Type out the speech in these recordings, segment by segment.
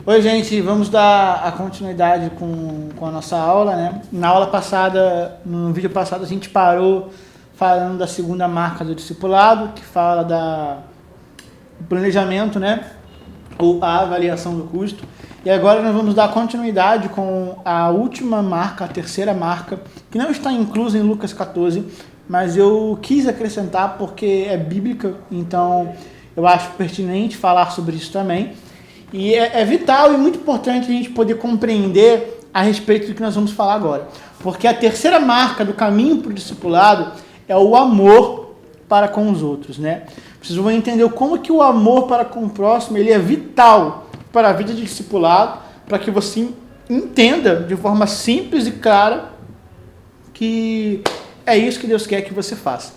Oi, gente, vamos dar a continuidade com a nossa aula, né? Na aula passada, no vídeo passado, a gente parou falando da segunda marca do discipulado, que fala do planejamento, né? Ou a avaliação do custo. E agora nós vamos dar continuidade com a última marca, a terceira marca, que não está inclusa em Lucas 14, mas eu quis acrescentar porque é bíblica, então eu acho pertinente falar sobre isso também. E é vital e muito importante a gente poder compreender a respeito do que nós vamos falar agora. Porque a terceira marca do caminho para o discipulado é o amor para com os outros, né? Vocês vão entender como que o amor para com o próximo ele é vital para a vida de discipulado, para que você entenda de forma simples e clara que é isso que Deus quer que você faça.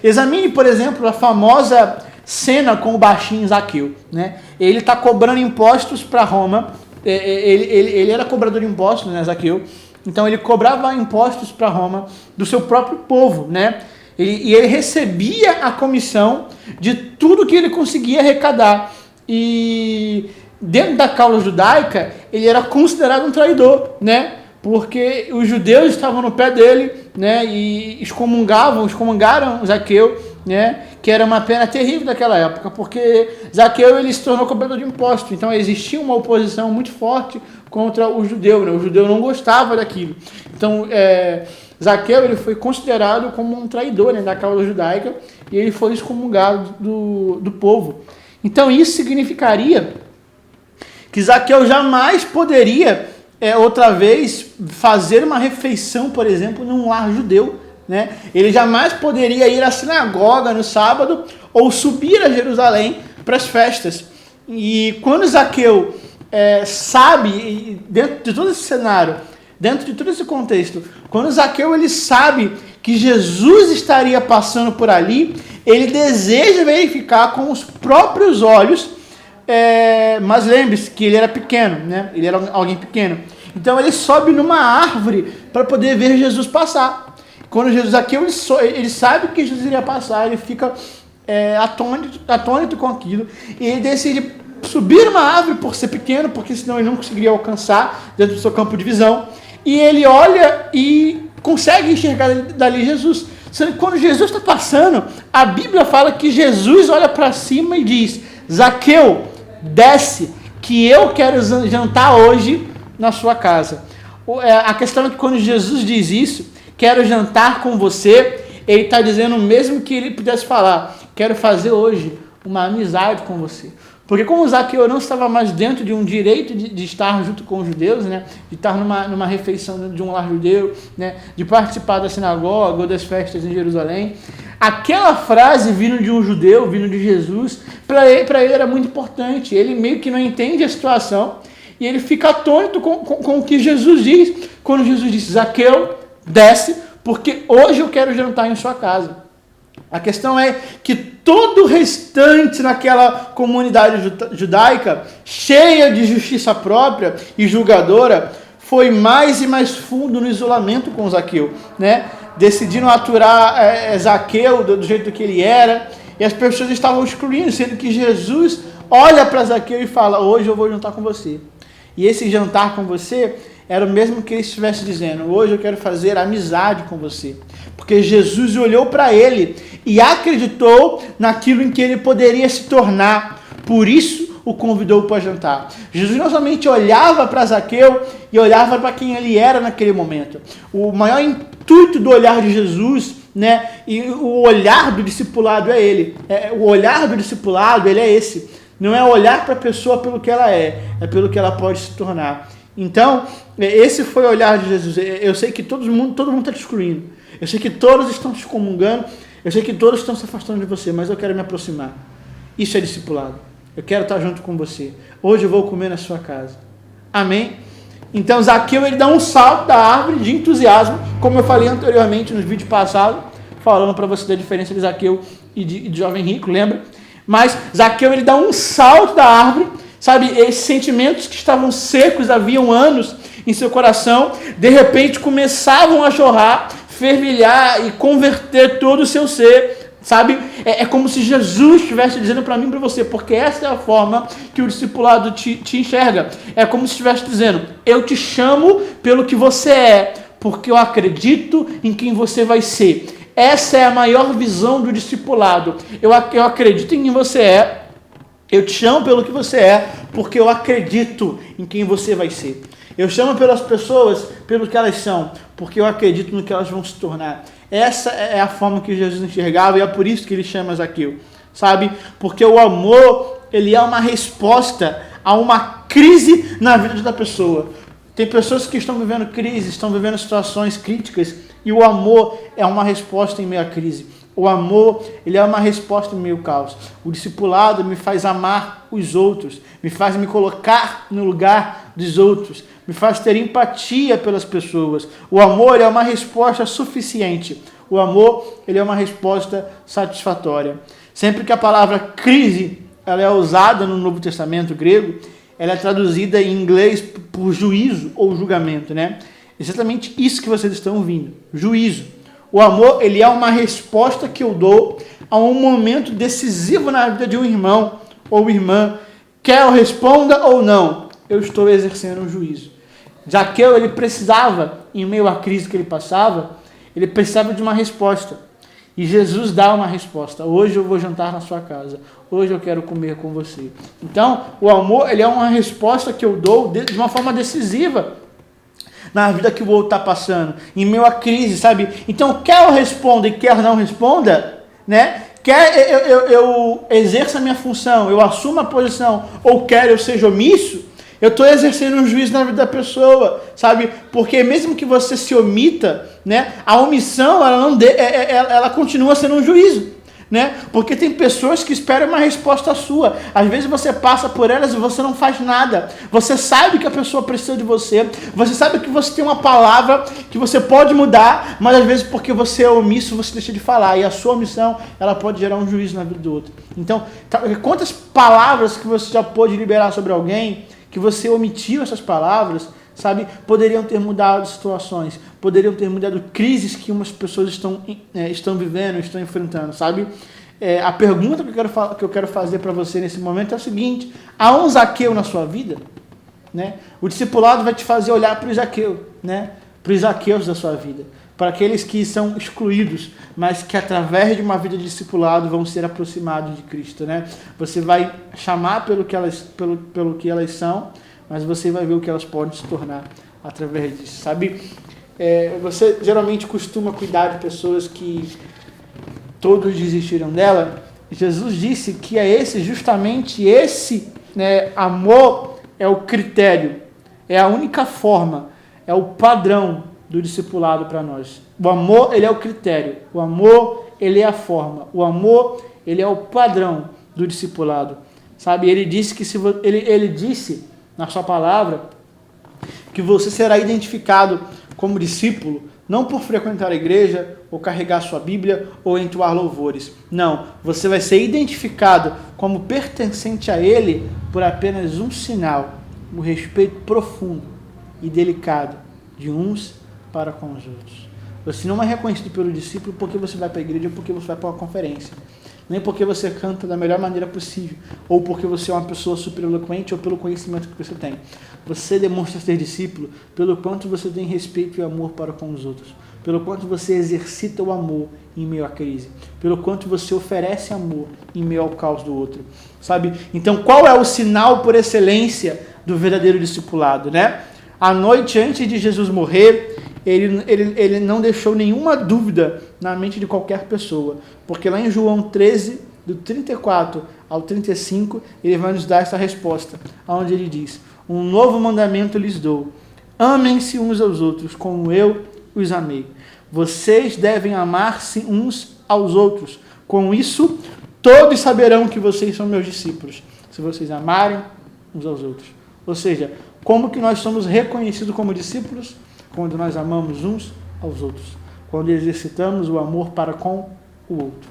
Examine, por exemplo, a famosa cena com o baixinho Zaqueu, né? Ele está cobrando impostos para Roma. Ele era cobrador de impostos, né, Zaqueu? Então ele cobrava impostos para Roma do seu próprio povo, né? E ele recebia a comissão de tudo que ele conseguia arrecadar. E dentro da causa judaica, ele era considerado um traidor, né? Porque os judeus estavam no pé dele, né? E excomungaram Zaqueu, né? Que era uma pena terrível daquela época, porque Zaqueu ele se tornou cobrador de impostos. Então existia uma oposição muito forte contra o judeu, né? O judeu não gostava daquilo. Então Zaqueu ele foi considerado como um traidor, né, da causa judaica, e ele foi excomungado do povo. Então isso significaria que Zaqueu jamais poderia outra vez fazer uma refeição, por exemplo, num lar judeu, né? Ele jamais poderia ir à sinagoga no sábado ou subir a Jerusalém para as festas. E quando Zaqueu sabe, dentro de todo esse cenário, dentro de todo esse contexto, quando Zaqueu ele sabe que Jesus estaria passando por ali, ele deseja verificar com os próprios olhos, mas lembre-se que ele era pequeno, né? Ele era alguém pequeno. Então ele sobe numa árvore para poder ver Jesus passar. Quando Zaqueu ele sabe que Jesus iria passar, ele fica atônito com aquilo, e ele decide subir numa árvore por ser pequeno, porque senão ele não conseguiria alcançar dentro do seu campo de visão, e ele olha e consegue enxergar dali Jesus. Sendo que quando Jesus está passando, a Bíblia fala que Jesus olha para cima e diz: Zaqueu, desce, que eu quero jantar hoje na sua casa. A questão é que quando Jesus diz isso, quero jantar com você, ele está dizendo mesmo que ele pudesse falar, quero fazer hoje uma amizade com você. Porque como Zaqueu não estava mais dentro de um direito de estar junto com os judeus, né, de estar numa refeição de um lar judeu, né, de participar da sinagoga ou das festas em Jerusalém, aquela frase vindo de um judeu, vindo de Jesus, para ele era muito importante. Ele meio que não entende a situação e ele fica atônito com o que Jesus diz, quando Jesus diz: Zaqueu, desce, porque hoje eu quero jantar em sua casa. A questão é que todo o restante naquela comunidade judaica, cheia de justiça própria e julgadora, foi mais e mais fundo no isolamento com Zaqueu, né? Decidiram aturar Zaqueu do jeito que ele era, e as pessoas estavam excluindo, sendo que Jesus olha para Zaqueu e fala: hoje eu vou jantar com você. E esse jantar com você era o mesmo que ele estivesse dizendo: hoje eu quero fazer amizade com você. Porque Jesus olhou para ele e acreditou naquilo em que ele poderia se tornar. Por isso o convidou para jantar. Jesus não somente olhava para Zaqueu e olhava para quem ele era naquele momento. O maior intuito do olhar de Jesus, né, e o olhar do discipulado é ele. O olhar do discipulado ele é esse. Não é olhar para a pessoa pelo que ela é pelo que ela pode se tornar. Então, esse foi o olhar de Jesus. Eu sei que todo mundo está te excluindo. Eu sei que todos estão te excomungando. Eu sei que todos estão se afastando de você, mas eu quero me aproximar. Isso é discipulado. Eu quero estar junto com você. Hoje eu vou comer na sua casa. Amém? Então, Zaqueu ele dá um salto da árvore de entusiasmo, como eu falei anteriormente nos vídeos passados, falando para você da diferença de Zaqueu e de jovem rico, lembra? Mas Zaqueu ele dá um salto da árvore, sabe? Esses sentimentos que estavam secos haviam anos em seu coração, de repente começavam a jorrar, fervilhar e converter todo o seu ser, Sabe? É como se Jesus estivesse dizendo para mim e para você, porque essa é a forma que o discipulado te enxerga. É como se estivesse dizendo, eu te chamo pelo que você é, porque eu acredito em quem você vai ser. Essa é a maior visão do discipulado. Eu acredito em quem você é, eu te chamo pelo que você é, porque eu acredito em quem você vai ser. Eu chamo pelas pessoas pelo que elas são, porque eu acredito no que elas vão se tornar. Essa é a forma que Jesus enxergava e é por isso que ele chama Zaqueu, sabe? Porque o amor, ele é uma resposta a uma crise na vida da pessoa. Tem pessoas que estão vivendo crise, estão vivendo situações críticas e o amor é uma resposta em meio à crise. O amor, ele é uma resposta em meio ao caos. O discipulado me faz amar os outros, me faz me colocar no lugar dos outros, me faz ter empatia pelas pessoas. O amor é uma resposta suficiente. O amor, ele é uma resposta satisfatória. Sempre que a palavra crise ela é usada no Novo Testamento grego, ela é traduzida em inglês por juízo ou julgamento, né? Exatamente isso que vocês estão ouvindo, juízo. O amor, ele é uma resposta que eu dou a um momento decisivo na vida de um irmão ou irmã. Quer eu responda ou não, eu estou exercendo um juízo. Zaqueu, ele precisava, em meio à crise que ele passava, ele precisava de uma resposta. E Jesus dá uma resposta. Hoje eu vou jantar na sua casa. Hoje eu quero comer com você. Então, o amor, ele é uma resposta que eu dou de uma forma decisiva na vida que o outro está passando, em meio à crise, sabe? Então, quer eu responda e quer não responda, né? Quer eu exerça a minha função, eu assumo a posição, ou quer eu seja omisso, eu estou exercendo um juízo na vida da pessoa, sabe? Porque mesmo que você se omita, né? A omissão, ela continua sendo um juízo. Né? Porque tem pessoas que esperam uma resposta sua. Às vezes você passa por elas e você não faz nada. Você sabe que a pessoa precisa de você. Você sabe que você tem uma palavra que você pode mudar, mas às vezes porque você é omisso, você deixa de falar. E a sua omissão, ela pode gerar um juízo na vida do outro. Então, quantas palavras que você já pôde liberar sobre alguém, que você omitiu essas palavras, sabe, poderiam ter mudado situações, poderiam ter mudado crises que umas pessoas estão vivendo, estão enfrentando, sabe? A pergunta que eu quero fazer para você nesse momento é a seguinte: há um Zaqueu na sua vida? Né? O discipulado vai te fazer olhar para o Zaqueu, né? Para os Zaqueus da sua vida, para aqueles que são excluídos, mas que através de uma vida de discipulado vão ser aproximados de Cristo, né? Você vai chamar pelo que elas são, mas você vai ver o que elas podem se tornar através disso, sabe? Você geralmente costuma cuidar de pessoas que todos desistiram dela. Jesus disse que é justamente esse, né, amor é o critério, é a única forma, é o padrão do discipulado para nós. O amor, ele é o critério, o amor, ele é a forma, o amor, ele é o padrão do discipulado, sabe? Ele disse que ele disse na sua palavra que você será identificado como discípulo não por frequentar a igreja ou carregar sua Bíblia ou entoar louvores. Não, você vai ser identificado como pertencente a Ele por apenas um sinal, o respeito profundo e delicado de uns para com os outros. Você não é reconhecido pelo discípulo porque você vai para a igreja ou porque você vai para uma conferência. Nem porque você canta da melhor maneira possível, ou porque você é uma pessoa super eloquente, ou pelo conhecimento que você tem. Você demonstra ser discípulo pelo quanto você tem respeito e amor para com os outros, pelo quanto você exercita o amor em meio à crise, pelo quanto você oferece amor em meio ao caos do outro, sabe? Então, qual é o sinal por excelência do verdadeiro discipulado, né? À noite antes de Jesus morrer, ele não deixou nenhuma dúvida na mente de qualquer pessoa, porque lá em João 13, do 34 ao 35, ele vai nos dar essa resposta, onde ele diz: um novo mandamento lhes dou, amem-se uns aos outros, como eu os amei. Vocês devem amar-se uns aos outros. Com isso, todos saberão que vocês são meus discípulos, se vocês amarem uns aos outros. Ou seja, como que nós somos reconhecidos como discípulos? Quando nós amamos uns aos outros, quando exercitamos o amor para com o outro.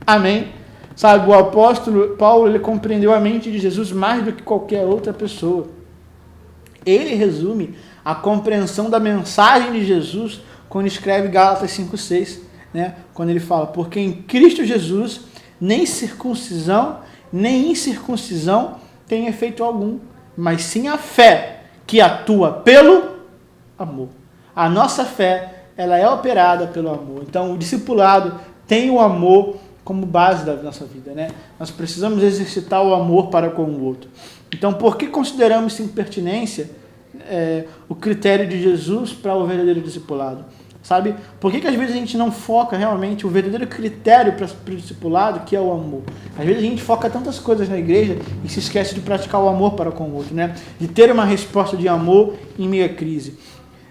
Amém? Sabe, o apóstolo Paulo, ele compreendeu a mente de Jesus mais do que qualquer outra pessoa. Ele resume a compreensão da mensagem de Jesus quando escreve Gálatas 5,6. né? Quando ele fala, porque em Cristo Jesus nem circuncisão, nem incircuncisão tem efeito algum, mas sim a fé que atua pelo amor. A nossa fé, ela é operada pelo amor. Então, o discipulado tem o amor como base da nossa vida, né? Nós precisamos exercitar o amor para com o outro. Então, por que consideramos sem pertinência o critério de Jesus para o verdadeiro discipulado? Sabe? Por que às vezes a gente não foca realmente o verdadeiro critério para o discipulado, que é o amor? Às vezes a gente foca tantas coisas na igreja e se esquece de praticar o amor para com o outro, né? De ter uma resposta de amor em meio à crise.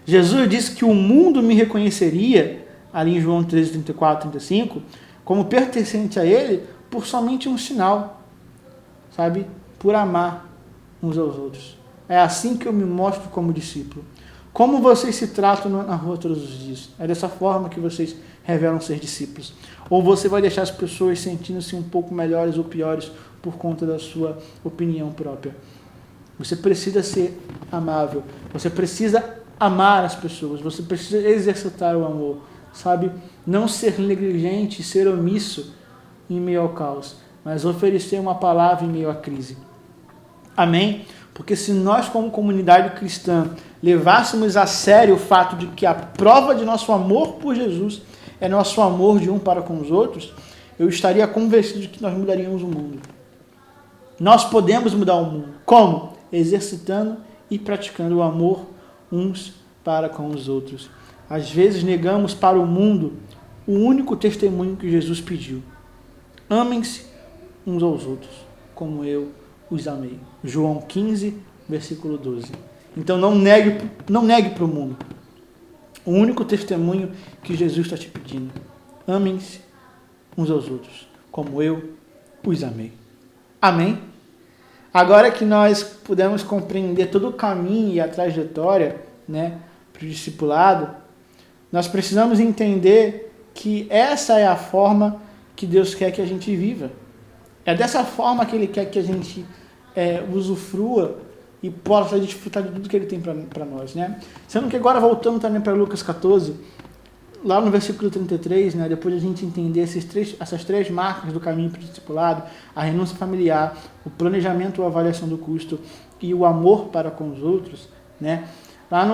Jesus disse que o mundo me reconheceria, ali em João 13, 34, 35, como pertencente a ele por somente um sinal, sabe? Por amar uns aos outros. É assim que eu me mostro como discípulo. Como vocês se tratam na rua todos os dias? É dessa forma que vocês revelam ser discípulos. Ou você vai deixar as pessoas sentindo-se um pouco melhores ou piores por conta da sua opinião própria? Você precisa ser amável. Você precisa amar as pessoas. Você precisa exercitar o amor. Sabe? Não ser negligente, ser omisso em meio ao caos, mas oferecer uma palavra em meio à crise. Amém? Porque se nós, como comunidade cristã, levássemos a sério o fato de que a prova de nosso amor por Jesus é nosso amor de um para com os outros, eu estaria convencido de que nós mudaríamos o mundo. Nós podemos mudar o mundo. Como? Exercitando e praticando o amor uns para com os outros. Às vezes negamos para o mundo o único testemunho que Jesus pediu. Amem-se uns aos outros, como eu os amei. João 15, versículo 12. Então não negue para o mundo o único testemunho que Jesus está te pedindo. Amem-se uns aos outros, como eu os amei. Amém? Agora que nós pudemos compreender todo o caminho e a trajetória, né, para o discipulado, nós precisamos entender que essa é a forma que Deus quer que a gente viva. É dessa forma que Ele quer que a gente usufrua e possa desfrutar de tudo que Ele tem para nós, né? Sendo que agora, voltando também para Lucas 14, lá no versículo 33, né, depois de a gente entender essas três marcas do caminho para o discipulado, a renúncia familiar, o planejamento ou avaliação do custo e o amor para com os outros, né? Lá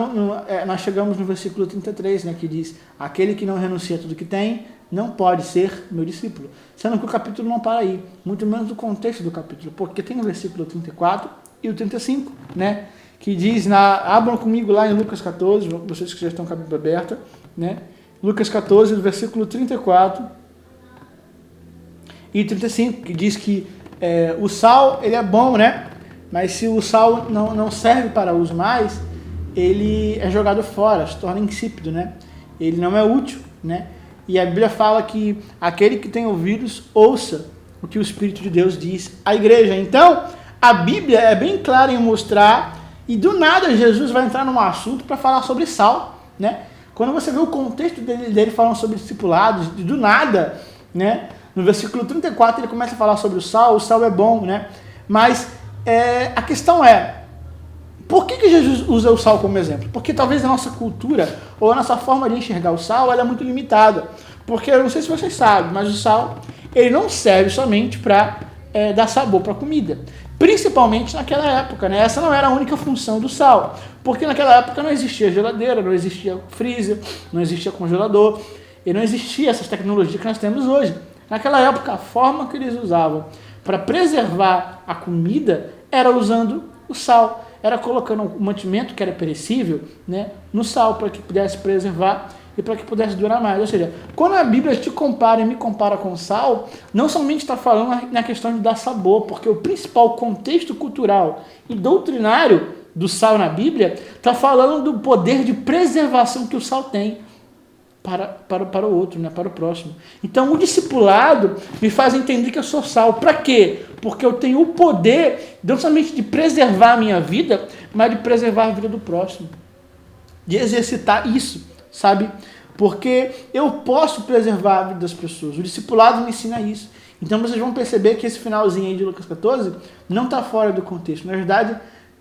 nós chegamos no versículo 33, né, que diz: aquele que não renuncia a tudo que tem, não pode ser meu discípulo. Sendo que o capítulo não para aí, muito menos do contexto do capítulo, porque tem o versículo 34 e o 35, né, que diz, abram comigo lá em Lucas 14, vocês que já estão com a Bíblia aberta, né, Lucas 14, do versículo 34 e 35, que diz que o sal, ele é bom, né, mas se o sal não serve para uso mais, ele é jogado fora, se torna insípido, né? Ele não é útil, né? E a Bíblia fala que aquele que tem ouvidos, ouça o que o Espírito de Deus diz à igreja. Então, a Bíblia é bem clara em mostrar, e do nada Jesus vai entrar num assunto para falar sobre sal, né? Quando você vê o contexto dele falando sobre discipulados, do nada, né? No versículo 34 ele começa a falar sobre o sal é bom, né? Mas a questão é, por que Jesus usa o sal como exemplo? Porque talvez a nossa cultura ou a nossa forma de enxergar o sal ela é muito limitada. Porque eu não sei se vocês sabem, mas o sal ele não serve somente para dar sabor para a comida. Principalmente naquela época, né? Essa não era a única função do sal. Porque naquela época não existia geladeira, não existia freezer, não existia congelador e não existia essas tecnologias que nós temos hoje. Naquela época, a forma que eles usavam para preservar a comida era usando o sal. Era colocando um mantimento que era perecível, né, no sal, para que pudesse preservar e para que pudesse durar mais. Ou seja, quando a Bíblia te compara e me compara com o sal, não somente está falando na questão de dar sabor, porque o principal contexto cultural e doutrinário do sal na Bíblia está falando do poder de preservação que o sal tem para o outro, né, para o próximo. Então, o discipulado me faz entender que eu sou sal. Para quê? Porque eu tenho o poder, não somente de preservar a minha vida, mas de preservar a vida do próximo. De exercitar isso, sabe? Porque eu posso preservar a vida das pessoas. O discipulado me ensina isso. Então, vocês vão perceber que esse finalzinho aí de Lucas 14 não está fora do contexto. Na verdade,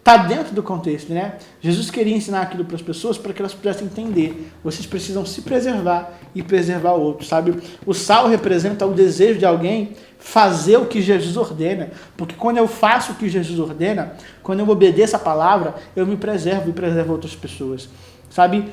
está dentro do contexto, né? Jesus queria ensinar aquilo para as pessoas para que elas pudessem entender. Vocês precisam se preservar e preservar o outro, sabe? O sal representa o desejo de alguém fazer o que Jesus ordena, porque quando eu faço o que Jesus ordena, quando eu obedeço a palavra, eu me preservo e preservo outras pessoas. Sabe,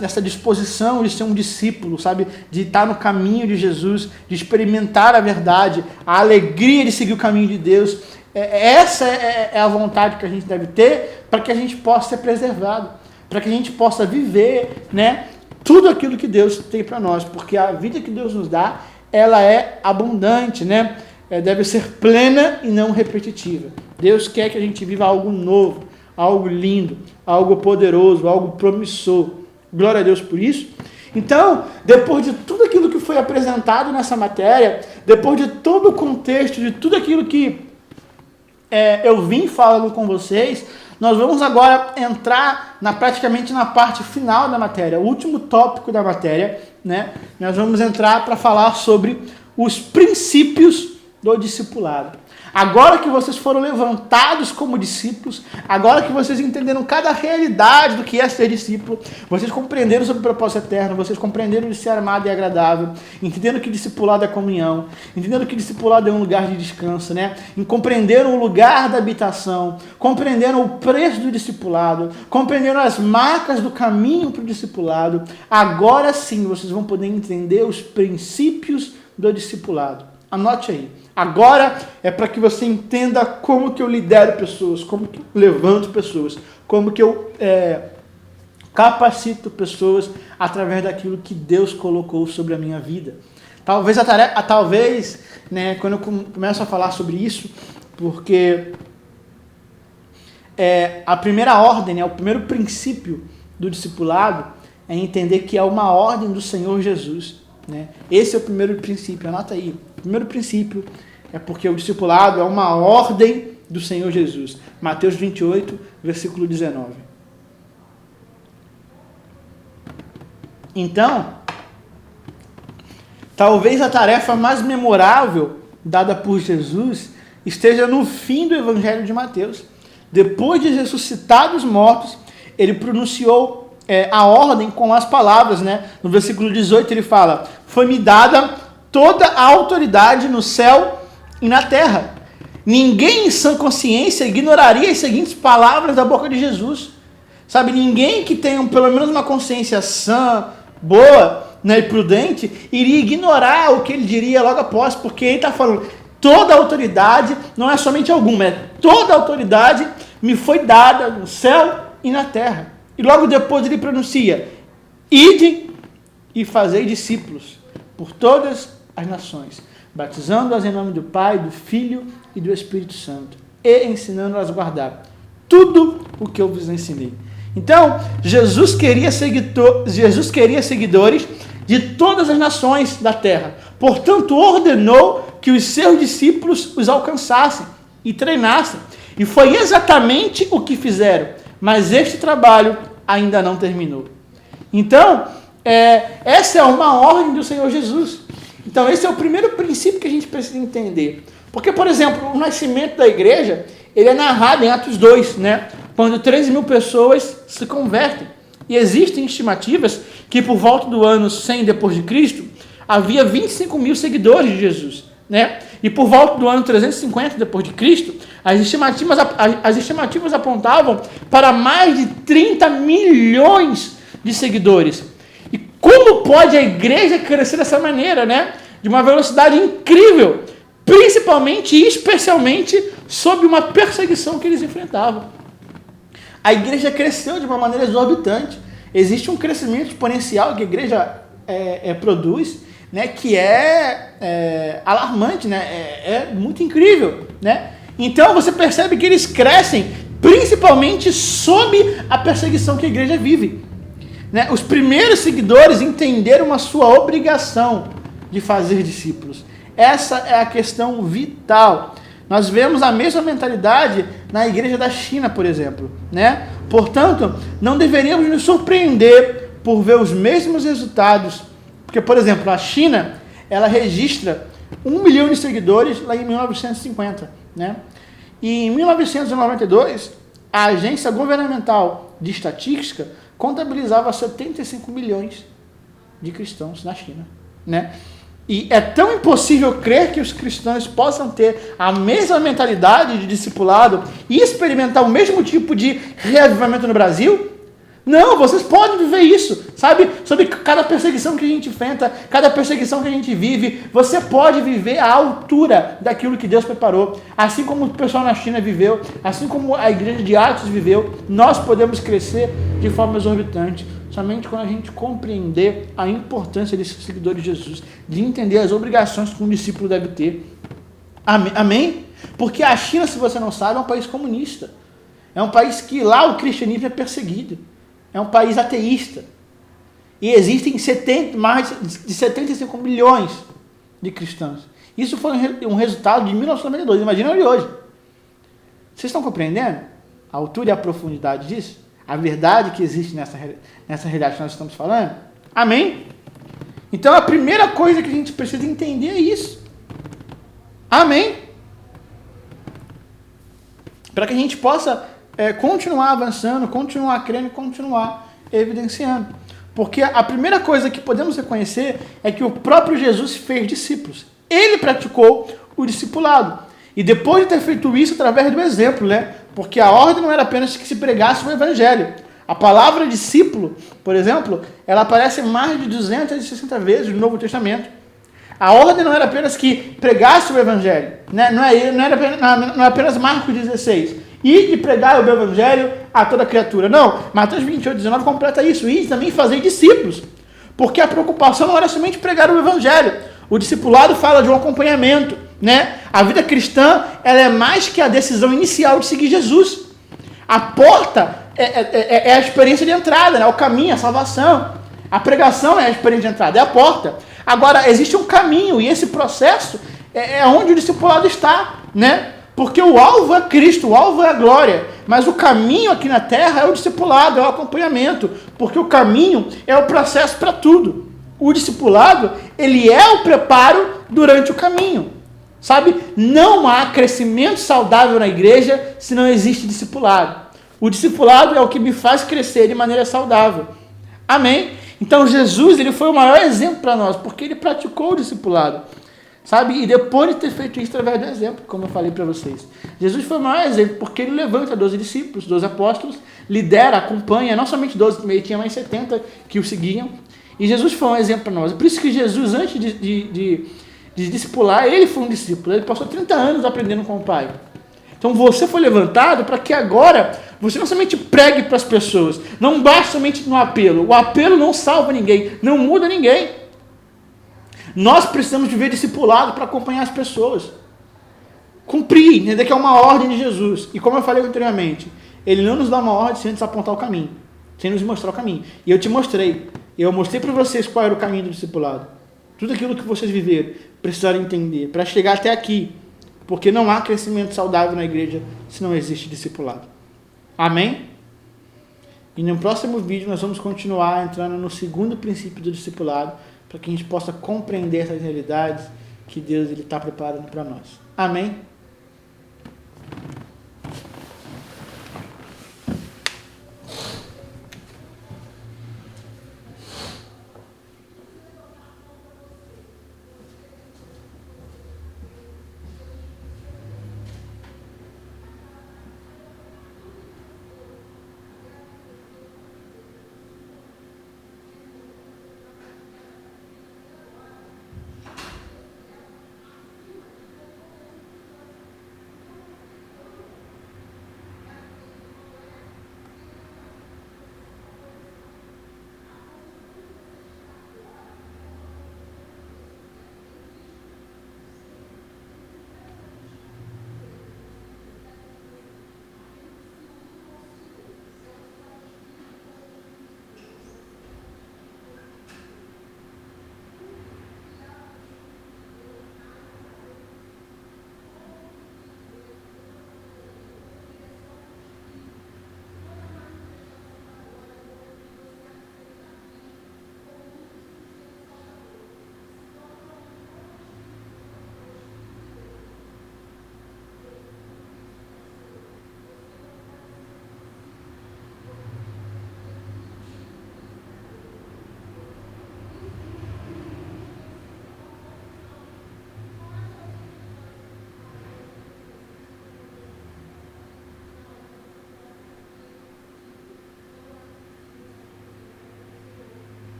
nessa disposição de ser um discípulo, sabe, de estar no caminho de Jesus, de experimentar a verdade, a alegria de seguir o caminho de Deus. Essa é a vontade que a gente deve ter para que a gente possa ser preservado, para que a gente possa viver, né, tudo aquilo que Deus tem para nós, porque a vida que Deus nos dá, ela é abundante, né, deve ser plena e não repetitiva. Deus quer que a gente viva algo novo, algo lindo, algo poderoso, algo promissor. Glória a Deus por isso. Então, depois de tudo aquilo que foi apresentado nessa matéria, depois de todo o contexto, de tudo aquilo que eu vim falando com vocês, nós vamos agora entrar praticamente na parte final da matéria, o último tópico da matéria, né? Nós vamos entrar para falar sobre os princípios do discipulado. Agora que vocês foram levantados como discípulos, agora que vocês entenderam cada realidade do que é ser discípulo, vocês compreenderam sobre o propósito eterno, vocês compreenderam de ser amado e agradável, entenderam que discipulado é comunhão, entenderam que discipulado é um lugar de descanso, né? E compreenderam o lugar da habitação, compreenderam o preço do discipulado, compreenderam as marcas do caminho para o discipulado. Agora sim vocês vão poder entender os princípios do discipulado. Anote aí. Agora é para que você entenda como que eu lidero pessoas, como que eu levanto pessoas, como que eu capacito pessoas através daquilo que Deus colocou sobre a minha vida. Talvez né, quando eu começo a falar sobre isso, porque a primeira ordem, né, o primeiro princípio do discipulado é entender que é uma ordem do Senhor Jesus. Né? Esse é o primeiro princípio, anota aí. O primeiro princípio é porque o discipulado é uma ordem do Senhor Jesus. Mateus 28, versículo 19. Então, talvez a tarefa mais memorável dada por Jesus esteja no fim do Evangelho de Mateus. Depois de ressuscitar dos mortos, ele pronunciou a ordem com as palavras, né? No versículo 18 ele fala: foi-me dada toda a autoridade no céu e na terra. Ninguém em sã consciência ignoraria as seguintes palavras da boca de Jesus. Sabe, ninguém que tenha pelo menos uma consciência sã, boa, né, e prudente, iria ignorar o que ele diria logo após, porque ele está falando, toda a autoridade, não é somente alguma, é toda a autoridade me foi dada no céu e na terra. E logo depois ele pronuncia: ide e fazei discípulos por todas as nações, batizando-as em nome do Pai, do Filho e do Espírito Santo, e ensinando-as a guardar tudo o que eu vos ensinei. Então, Jesus queria seguidores de todas as nações da terra. Portanto, ordenou que os seus discípulos os alcançassem e treinassem. E foi exatamente o que fizeram. Mas este trabalho ainda não terminou. Então, essa é uma ordem do Senhor Jesus. Então, esse é o primeiro princípio que a gente precisa entender. Porque, por exemplo, o nascimento da igreja, ele é narrado em Atos 2, né? Quando 13 mil pessoas se convertem. E existem estimativas que por volta do ano 100 depois de Cristo, havia 25 mil seguidores de Jesus, né? E por volta do ano 350 depois de Cristo, as estimativas apontavam para mais de 30 milhões de seguidores. E como pode a igreja crescer dessa maneira, né? De uma velocidade incrível, principalmente e especialmente sob uma perseguição que eles enfrentavam. A igreja cresceu de uma maneira exorbitante. Existe um crescimento exponencial que a igreja produz, né, que é alarmante, né, é muito incrível, né? Então você percebe que eles crescem principalmente sob a perseguição que a igreja vive, né? Os primeiros seguidores entenderam a sua obrigação de fazer discípulos. Essa é a questão vital. Nós vemos a mesma mentalidade na igreja da China, por exemplo, né? Portanto, não deveríamos nos surpreender por ver os mesmos resultados. Porque, por exemplo, a China, ela registra 1 milhão de seguidores lá em 1950, né? E em 1992, a agência governamental de estatística contabilizava 75 milhões de cristãos na China, né? E é tão impossível crer que os cristãos possam ter a mesma mentalidade de discipulado e experimentar o mesmo tipo de reavivamento no Brasil. Não, vocês podem viver isso, sabe? Sobre cada perseguição que a gente enfrenta, cada perseguição que a gente vive, você pode viver à altura daquilo que Deus preparou. Assim como o pessoal na China viveu, assim como a igreja de Atos viveu, nós podemos crescer de forma exorbitante. Somente quando a gente compreender a importância de ser seguidor de Jesus, de entender as obrigações que um discípulo deve ter. Amém? Porque a China, se você não sabe, é um país comunista. É um país que lá o cristianismo é perseguido. É um país ateísta. E existem mais de 75 milhões de cristãos. Isso foi um resultado de 1992. Imagina de hoje. Vocês estão compreendendo a altura e a profundidade disso? A verdade que existe nessa realidade que nós estamos falando? Amém? Então a primeira coisa que a gente precisa entender é isso. Amém? Para que a gente possa continuar avançando, continuar crendo e continuar evidenciando. Porque a primeira coisa que podemos reconhecer é que o próprio Jesus fez discípulos. Ele praticou o discipulado. E depois de ter feito isso através do exemplo, né? Porque a ordem não era apenas que se pregasse o evangelho. A palavra discípulo, por exemplo, ela aparece mais de 260 vezes no Novo Testamento. A ordem não era apenas que pregasse o evangelho, né? Não é apenas Marcos 16. E de pregar o evangelho a toda criatura. Não, Mateus 28, 19 completa isso. E também fazer discípulos. Porque a preocupação não era somente pregar o evangelho. O discipulado fala de um acompanhamento, né? A vida cristã, ela é mais que a decisão inicial de seguir Jesus. A porta é a experiência de entrada, né? O caminho, a salvação. A pregação é a experiência de entrada, é a porta. Agora, existe um caminho, e esse processo é onde o discipulado está, né? Porque o alvo é Cristo, o alvo é a glória, mas o caminho aqui na terra é o discipulado, é o acompanhamento, porque o caminho é o processo para tudo. O discipulado, ele é o preparo durante o caminho, sabe? Não há crescimento saudável na igreja se não existe discipulado. O discipulado é o que me faz crescer de maneira saudável. Amém? Então Jesus, ele foi o maior exemplo para nós, porque ele praticou o discipulado. Sabe? E depois de ter feito isso através do exemplo, como eu falei para vocês. Jesus foi o maior exemplo, porque ele levanta 12 discípulos, 12 apóstolos, lidera, acompanha, não somente 12, também tinha mais 70 que o seguiam. E Jesus foi um exemplo para nós. Por isso que Jesus, antes de discipular, ele foi um discípulo. Ele passou 30 anos aprendendo com o Pai. Então você foi levantado para que agora você não somente pregue para as pessoas, não basta somente no apelo. O apelo não salva ninguém, não muda ninguém. Nós precisamos viver discipulado para acompanhar as pessoas. Cumprir, entender que é uma ordem de Jesus. E como eu falei anteriormente, ele não nos dá uma ordem sem nos apontar o caminho, sem nos mostrar o caminho. E eu te mostrei. Eu mostrei para vocês qual era o caminho do discipulado. Tudo aquilo que vocês viveram, precisaram entender, para chegar até aqui. Porque não há crescimento saudável na igreja se não existe discipulado. Amém? E no próximo vídeo nós vamos continuar entrando no segundo princípio do discipulado, para que a gente possa compreender essas realidades que Deus está preparando para nós. Amém?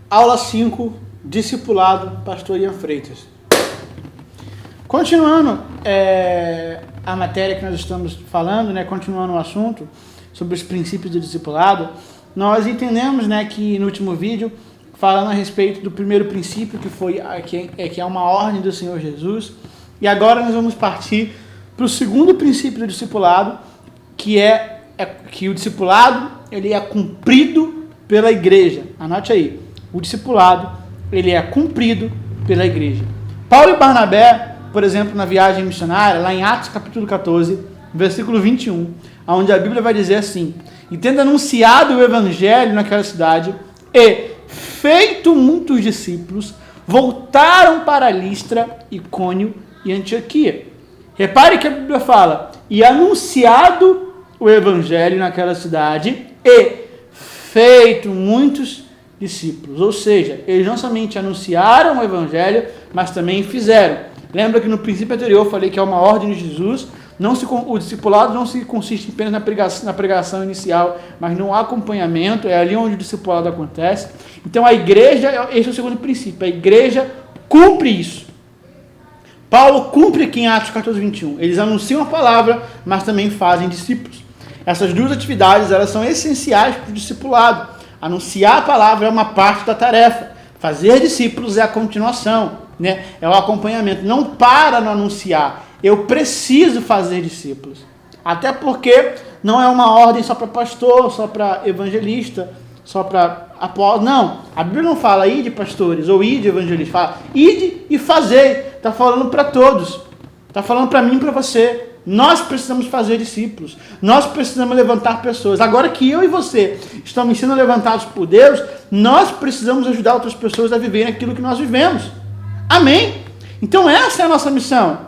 Aula 5, Discipulado, Pastor Ian Freitas. Continuando a matéria que nós estamos falando, né, continuando o assunto sobre os princípios do discipulado, nós entendemos, né, que no último vídeo, falando a respeito do primeiro princípio, que é uma ordem do Senhor Jesus, e agora nós vamos partir para o segundo princípio do discipulado, que é que o discipulado ele é cumprido pela igreja. Anote aí, o discipulado ele é cumprido pela igreja. Paulo e Barnabé, por exemplo, na viagem missionária, lá em Atos capítulo 14, versículo 21, onde a Bíblia vai dizer assim: e tendo anunciado o evangelho naquela cidade, e feito muitos discípulos, voltaram para Listra, Icônio e Antioquia. Repare que a Bíblia fala, e anunciado o evangelho naquela cidade, e feito muitos discípulos. Ou seja, eles não somente anunciaram o evangelho, mas também fizeram. Lembra que no princípio anterior eu falei que é uma ordem de Jesus, o discipulado não se consiste apenas na pregação inicial, mas no acompanhamento, é ali onde o discipulado acontece. Então a igreja, esse é o segundo princípio, a igreja cumpre isso. Paulo cumpre aqui em Atos 14, 21. Eles anunciam a palavra, mas também fazem discípulos. Essas duas atividades, elas são essenciais para o discipulado. Anunciar a palavra é uma parte da tarefa. Fazer discípulos é a continuação, né? É o acompanhamento. Não para no anunciar. Eu preciso fazer discípulos. Até porque não é uma ordem só para pastor, só para evangelista, só para apóstolo. Não, a Bíblia não fala ide pastores ou ide evangelistas. Fala ide e fazei. Está falando para todos. Está falando para mim e para você. Nós precisamos fazer discípulos. Nós precisamos levantar pessoas. Agora que eu e você estamos sendo levantados por Deus, nós precisamos ajudar outras pessoas a viverem aquilo que nós vivemos. Amém? Então essa é a nossa missão.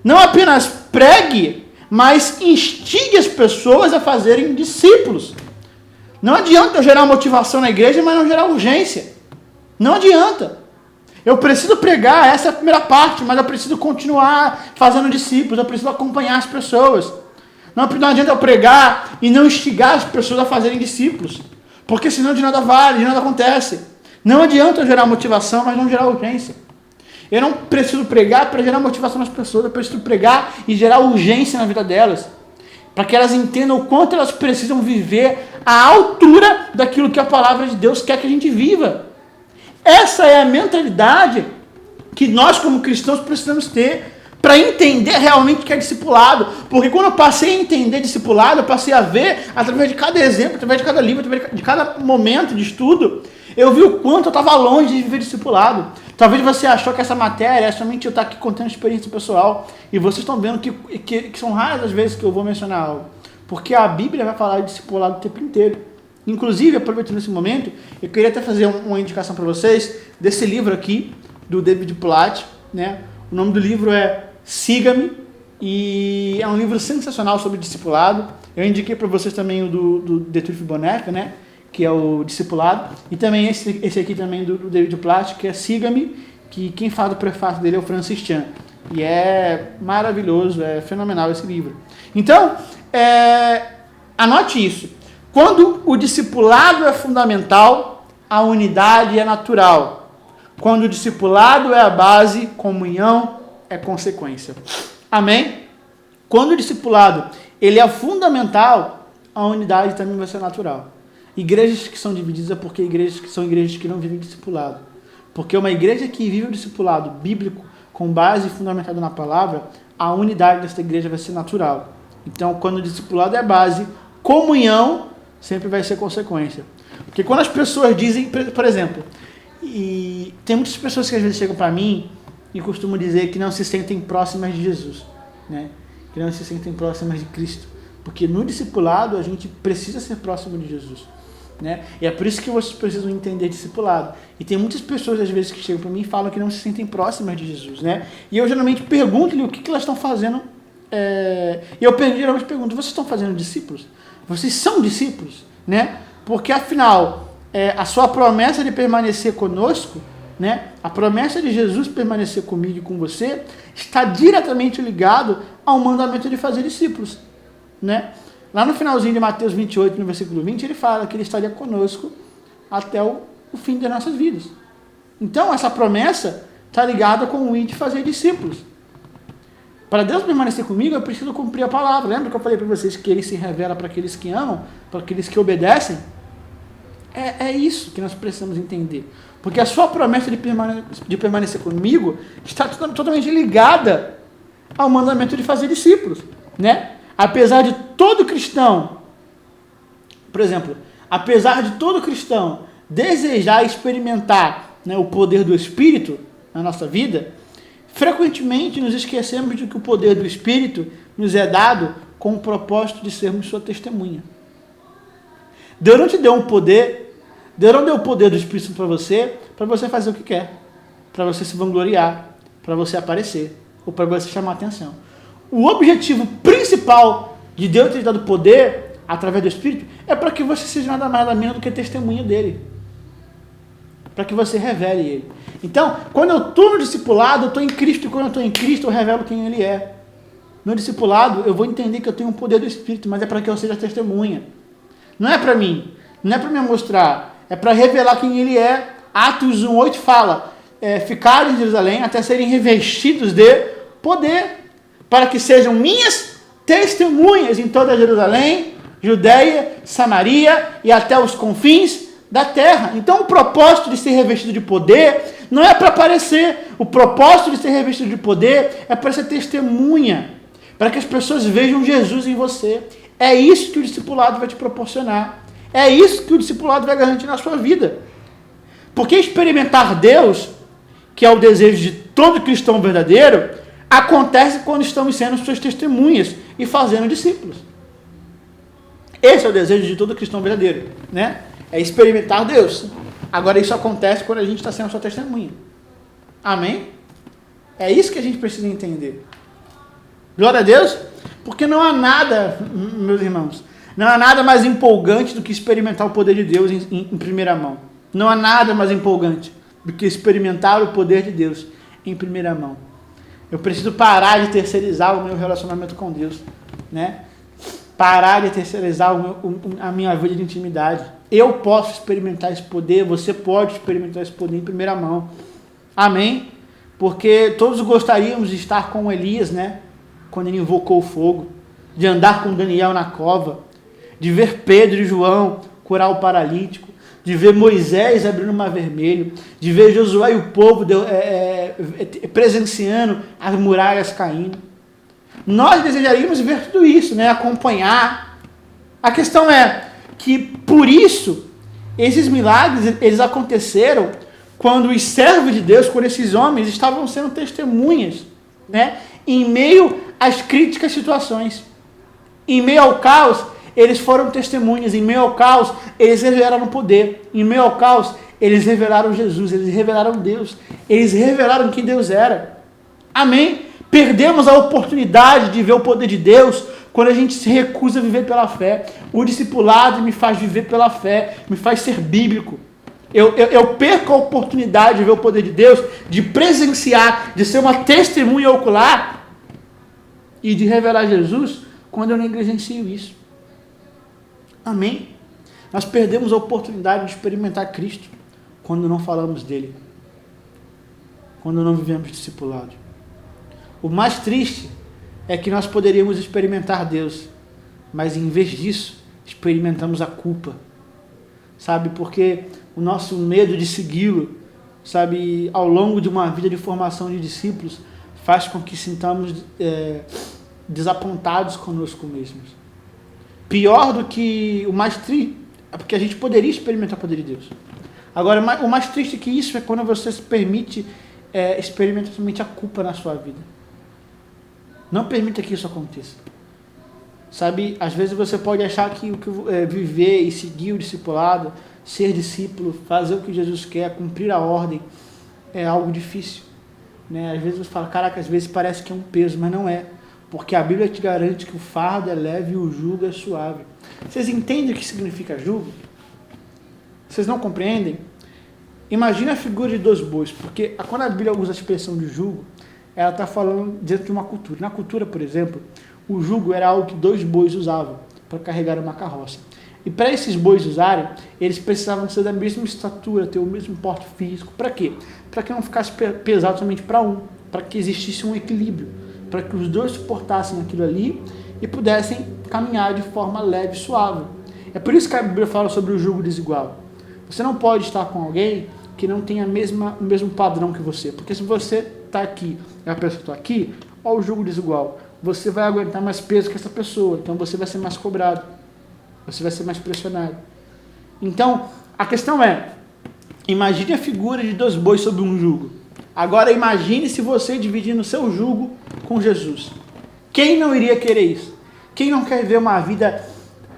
Não apenas pregue, mas instigue as pessoas a fazerem discípulos. Não adianta eu gerar motivação na igreja, mas não gerar urgência. Não adianta. Eu preciso pregar, essa é a primeira parte, mas eu preciso continuar fazendo discípulos, eu preciso acompanhar as pessoas. Não adianta eu pregar e não instigar as pessoas a fazerem discípulos, porque senão de nada vale, de nada acontece. Não adianta eu gerar motivação, mas não gerar urgência. Eu não preciso pregar para gerar motivação nas pessoas, eu preciso pregar e gerar urgência na vida delas, para que elas entendam o quanto elas precisam viver à altura daquilo que a palavra de Deus quer que a gente viva. Essa é a mentalidade que nós, como cristãos, precisamos ter para entender realmente o que é discipulado. Porque quando eu passei a entender discipulado, eu passei a ver, através de cada exemplo, através de cada livro, através de cada momento de estudo, eu vi o quanto eu estava longe de viver discipulado. Talvez você achou que essa matéria é somente eu estar aqui contando experiência pessoal. E vocês estão vendo que são raras as vezes que eu vou mencionar algo. Porque a Bíblia vai falar de discipulado o tempo inteiro. Inclusive, aproveitando esse momento, eu queria até fazer uma indicação para vocês desse livro aqui, do David Platt, né? O nome do livro é Siga-me, e é um livro sensacional sobre discipulado. Eu indiquei para vocês também o do Dietrich Bonhoeffer, né? Que é o discipulado, e também esse aqui também do David Platt, que é Siga-me, que quem fala do prefácio dele é o Francis Chan. E é maravilhoso, é fenomenal esse livro. Então, anote isso. Quando o discipulado é fundamental, a unidade é natural. Quando o discipulado é a base, comunhão é consequência. Amém? Quando o discipulado ele é fundamental, a unidade também vai ser natural. Igrejas que são divididas é porque são igrejas que não vivem discipulado. Porque uma igreja que vive o discipulado bíblico com base fundamentada na palavra, a unidade dessa igreja vai ser natural. Então, quando o discipulado é a base, comunhão sempre vai ser consequência. Porque quando as pessoas dizem, por exemplo, e tem muitas pessoas que às vezes chegam para mim e costumam dizer que não se sentem próximas de Jesus, né? Que não se sentem próximas de Cristo. Porque no discipulado a gente precisa ser próximo de Jesus, né? E é por isso que vocês precisam entender discipulado. E tem muitas pessoas às vezes que chegam para mim e falam que não se sentem próximas de Jesus, né? E eu geralmente pergunto-lhe o que elas estão fazendo. E eu geralmente pergunto, vocês estão fazendo discípulos? Vocês são discípulos, né? Porque afinal, a sua promessa de permanecer conosco, né? A promessa de Jesus permanecer comigo e com você está diretamente ligado ao mandamento de fazer discípulos, né? Lá no finalzinho de Mateus 28, no versículo 20, ele fala que ele estaria conosco até o o fim das nossas vidas. Então, essa promessa está ligada com o ir de fazer discípulos. Para Deus permanecer comigo, eu preciso cumprir a palavra. Lembra que eu falei para vocês que Ele se revela para aqueles que amam, para aqueles que obedecem? É isso que nós precisamos entender. Porque a sua promessa de permanecer comigo está totalmente ligada ao mandamento de fazer discípulos, né? Apesar de todo cristão, por exemplo, apesar de todo cristão desejar experimentar, né, o poder do Espírito na nossa vida, frequentemente nos esquecemos de que o poder do Espírito nos é dado com o propósito de sermos sua testemunha. Deus não te deu um poder, Deus não deu o poder do Espírito para você fazer o que quer, para você se vangloriar, para você aparecer, ou para você chamar a atenção. O objetivo principal de Deus ter dado poder através do Espírito é para que você seja nada mais nada menos do que testemunha dele, para que você revele ele. Então, quando eu estou no discipulado, eu estou em Cristo, e quando eu estou em Cristo, eu revelo quem Ele é. No discipulado, eu vou entender que eu tenho um poder do Espírito, mas é para que eu seja testemunha. Não é para mim, não é para me mostrar, é para revelar quem Ele é. Atos 1:8 fala, ficarem em Jerusalém até serem revestidos de poder, para que sejam minhas testemunhas em toda Jerusalém, Judeia, Samaria e até os confins da terra. Então, o propósito de ser revestido de poder não é para aparecer. O propósito de ser revestido de poder é para ser testemunha, para que as pessoas vejam Jesus em você. É isso que o discipulado vai te proporcionar. É isso que o discipulado vai garantir na sua vida. Porque experimentar Deus, que é o desejo de todo cristão verdadeiro, acontece quando estamos sendo suas testemunhas e fazendo discípulos. Esse é o desejo de todo cristão verdadeiro, né? É experimentar Deus. Agora, isso acontece quando a gente está sendo sua testemunha. Amém? É isso que a gente precisa entender. Glória a Deus. Porque não há nada, meus irmãos, não há nada mais empolgante do que experimentar o poder de Deus em primeira mão. Não há nada mais empolgante do que experimentar o poder de Deus em primeira mão. Eu preciso parar de terceirizar o meu relacionamento com Deus, né? Parar de terceirizar a minha vida de intimidade. Eu posso experimentar esse poder, você pode experimentar esse poder em primeira mão. Amém? Porque todos gostaríamos de estar com Elias, né? Quando ele invocou o fogo, de andar com Daniel na cova, de ver Pedro e João curar o paralítico, de ver Moisés abrindo o mar vermelho, de ver Josué e o povo presenciando as muralhas caindo. Nós desejaríamos ver tudo isso, né? Acompanhar. A questão é que, por isso, esses milagres, eles aconteceram quando os servos de Deus, quando esses homens estavam sendo testemunhas, né? Em meio às críticas situações. Em meio ao caos, eles foram testemunhas. Em meio ao caos, eles revelaram o poder. Em meio ao caos, eles revelaram Jesus, eles revelaram Deus. Eles revelaram quem Deus era. Amém? Perdemos a oportunidade de ver o poder de Deus quando a gente se recusa a viver pela fé. O discipulado me faz viver pela fé, me faz ser bíblico. Eu perco a oportunidade de ver o poder de Deus, de presenciar, de ser uma testemunha ocular e de revelar Jesus quando eu negligencio isso. Amém? Nós perdemos a oportunidade de experimentar Cristo quando não falamos dele, quando não vivemos discipulado. O mais triste é que nós poderíamos experimentar Deus, mas em vez disso, experimentamos a culpa, sabe? Porque o nosso medo de segui-lo, sabe, ao longo de uma vida de formação de discípulos, faz com que sintamos desapontados conosco mesmos. Pior do que o mais triste, é porque a gente poderia experimentar o poder de Deus. Agora, o mais triste que isso é quando você se permite experimentar somente a culpa na sua vida. Não permita que isso aconteça. Sabe, às vezes você pode achar que viver e seguir o discipulado, ser discípulo, fazer o que Jesus quer, cumprir a ordem, é algo difícil. Né? Às vezes você fala, caraca, às vezes parece que é um peso, mas não é. Porque a Bíblia te garante que o fardo é leve e o jugo é suave. Vocês entendem o que significa jugo? Vocês não compreendem? Imagina a figura de 2 bois, porque quando a Bíblia usa a expressão de jugo, ela está falando dentro de uma cultura. Na cultura, por exemplo, o jugo era algo que 2 bois usavam para carregar uma carroça. E para esses bois usarem, eles precisavam ser da mesma estatura, ter o mesmo porte físico. Para quê? Para que não ficasse pesado somente para um, para que existisse um equilíbrio, para que os dois suportassem aquilo ali e pudessem caminhar de forma leve e suave. É por isso que a Bíblia fala sobre o jugo desigual. Você não pode estar com alguém que não tenha o mesmo padrão que você, porque se você está aqui e a pessoa está aqui, olha o jugo desigual. Você vai aguentar mais peso que essa pessoa, então você vai ser mais cobrado, você vai ser mais pressionado. Então, a questão é, imagine a figura de 2 bois sobre um jugo. Agora imagine se você dividindo o seu jugo com Jesus. Quem não iria querer isso? Quem não quer ver uma vida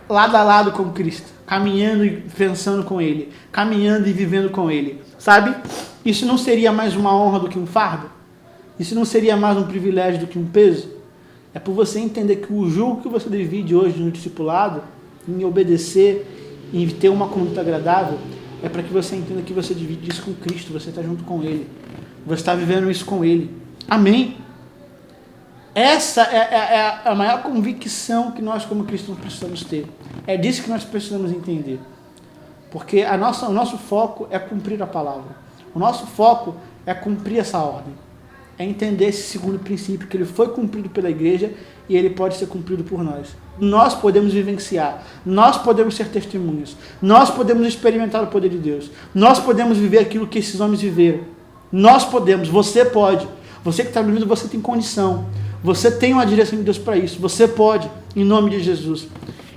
lado a lado com Cristo? Caminhando e pensando com Ele, caminhando e vivendo com Ele, sabe? Isso não seria mais uma honra do que um fardo? Isso não seria mais um privilégio do que um peso? É por você entender que o jugo que você divide hoje no discipulado, em obedecer, em ter uma conduta agradável, é para que você entenda que você divide isso com Cristo, você está junto com Ele, você está vivendo isso com Ele. Amém? Essa é a maior convicção que nós como cristãos precisamos ter. É disso que nós precisamos entender. Porque o nosso foco é cumprir a palavra. O nosso foco é cumprir essa ordem. É entender esse segundo princípio, que ele foi cumprido pela igreja e ele pode ser cumprido por nós. Nós podemos vivenciar, nós podemos ser testemunhas, nós podemos experimentar o poder de Deus, nós podemos viver aquilo que esses homens viveram. Nós podemos, você pode. Você que está me ouvindo, você tem condição. Você tem uma direção de Deus para isso. Você pode, em nome de Jesus.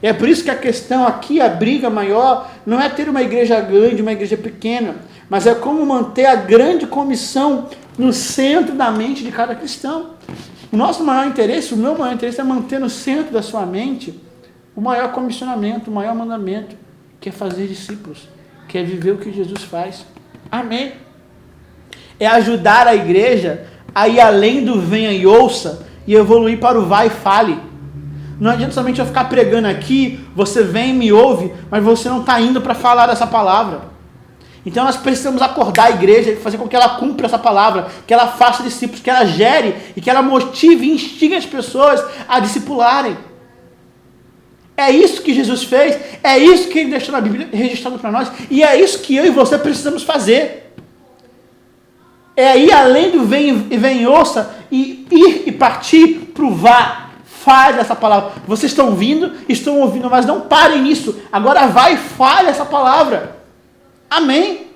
É por isso que a questão aqui, a briga maior, não é ter uma igreja grande, uma igreja pequena, mas é como manter a grande comissão no centro da mente de cada cristão. O nosso maior interesse, o meu maior interesse é manter no centro da sua mente o maior comissionamento, o maior mandamento, que é fazer discípulos, que é viver o que Jesus faz. Amém? É ajudar a igreja a ir além do venha e ouça e evoluir para o vai e fale. Não adianta somente eu ficar pregando aqui, você vem e me ouve, mas você não está indo para falar dessa palavra. Então nós precisamos acordar a igreja e fazer com que ela cumpra essa palavra, que ela faça discípulos, que ela gere e que ela motive e instigue as pessoas a discipularem. É isso que Jesus fez, é isso que ele deixou na Bíblia registrado para nós, e é isso que eu e você precisamos fazer. É ir além do vem e ouça, e ir e partir para o vá. Fale essa palavra. Vocês estão vindo, estão ouvindo, mas não parem nisso. Agora vai e fale essa palavra. Amém?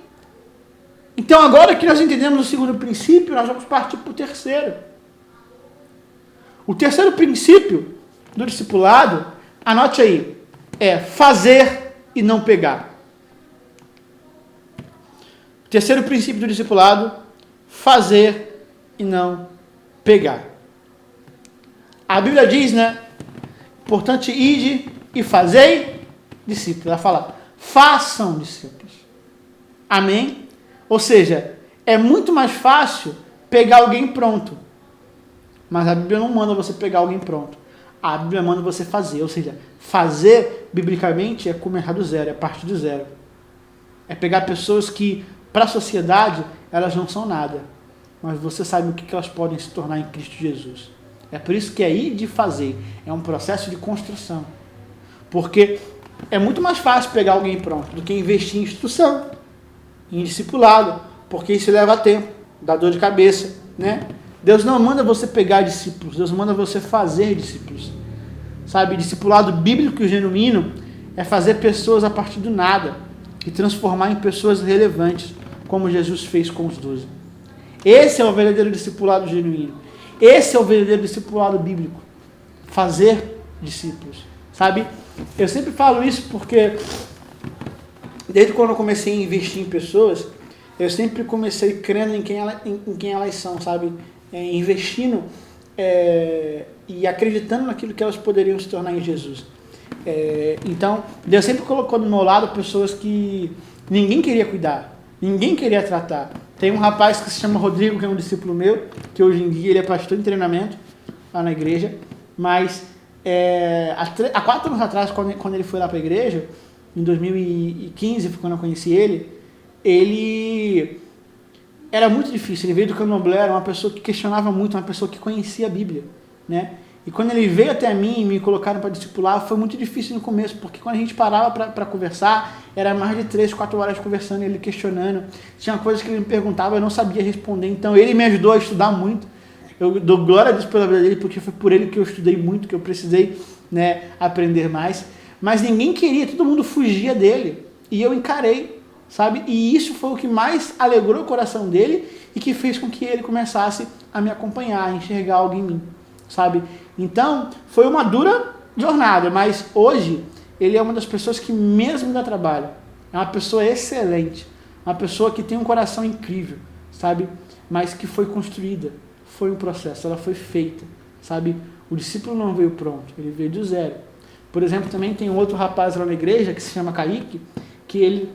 Então agora que nós entendemos o segundo princípio, nós vamos partir para o terceiro. O terceiro princípio do discipulado, anote aí, é fazer e não pegar. O terceiro princípio do discipulado, fazer e não pegar. A Bíblia diz, né? Importante, ide e fazei discípulos. Ela fala, façam discípulos. Amém? Ou seja, é muito mais fácil pegar alguém pronto. Mas a Bíblia não manda você pegar alguém pronto. A Bíblia manda você fazer. Ou seja, fazer, biblicamente, é começar do zero, é partir do zero. É pegar pessoas que, para a sociedade, elas não são nada. Mas você sabe o que elas podem se tornar em Cristo Jesus. É por isso que é ir de fazer. É um processo de construção. Porque é muito mais fácil pegar alguém pronto do que investir em instrução, em discipulado, porque isso leva tempo, dá dor de cabeça, né? Deus não manda você pegar discípulos, Deus manda você fazer discípulos. Sabe, discipulado bíblico e genuíno é fazer pessoas a partir do nada e transformar em pessoas relevantes, como Jesus fez com os 12. Esse é o verdadeiro discipulado genuíno. Esse é o verdadeiro discipulado bíblico. Fazer discípulos. Sabe? Eu sempre falo isso porque desde quando eu comecei a investir em pessoas, eu sempre comecei crendo em quem elas são, sabe? Investindo e acreditando naquilo que elas poderiam se tornar em Jesus. Então, Deus sempre colocou do meu lado pessoas que ninguém queria cuidar, ninguém queria tratar. Tem um rapaz que se chama Rodrigo, que é um discípulo meu, que hoje em dia ele é pastor em treinamento lá na igreja, mas há 4 anos atrás, quando ele foi lá para a igreja, em 2015, quando eu conheci ele era muito difícil. Ele veio do Candomblé, era uma pessoa que questionava muito, uma pessoa que conhecia a Bíblia, né? E quando ele veio até mim e me colocaram para discipular, foi muito difícil no começo, porque quando a gente parava para conversar, era mais de 3, 4 horas conversando, ele questionando. Tinha coisas que ele me perguntava, eu não sabia responder. Então ele me ajudou a estudar muito. Eu dou glória a Deus pela vida dele, porque foi por ele que eu estudei muito, que eu precisei, né, aprender mais. Mas ninguém queria, todo mundo fugia dele. E eu encarei, sabe? E isso foi o que mais alegrou o coração dele e que fez com que ele começasse a me acompanhar, a enxergar algo em mim, sabe? Então, foi uma dura jornada, mas hoje ele é uma das pessoas que mesmo dá trabalho. É uma pessoa excelente, uma pessoa que tem um coração incrível, sabe? Mas que foi construída, foi um processo, ela foi feita, sabe? O discípulo não veio pronto, ele veio do zero. Por exemplo, também tem um outro rapaz lá na igreja que se chama Kaique, que ele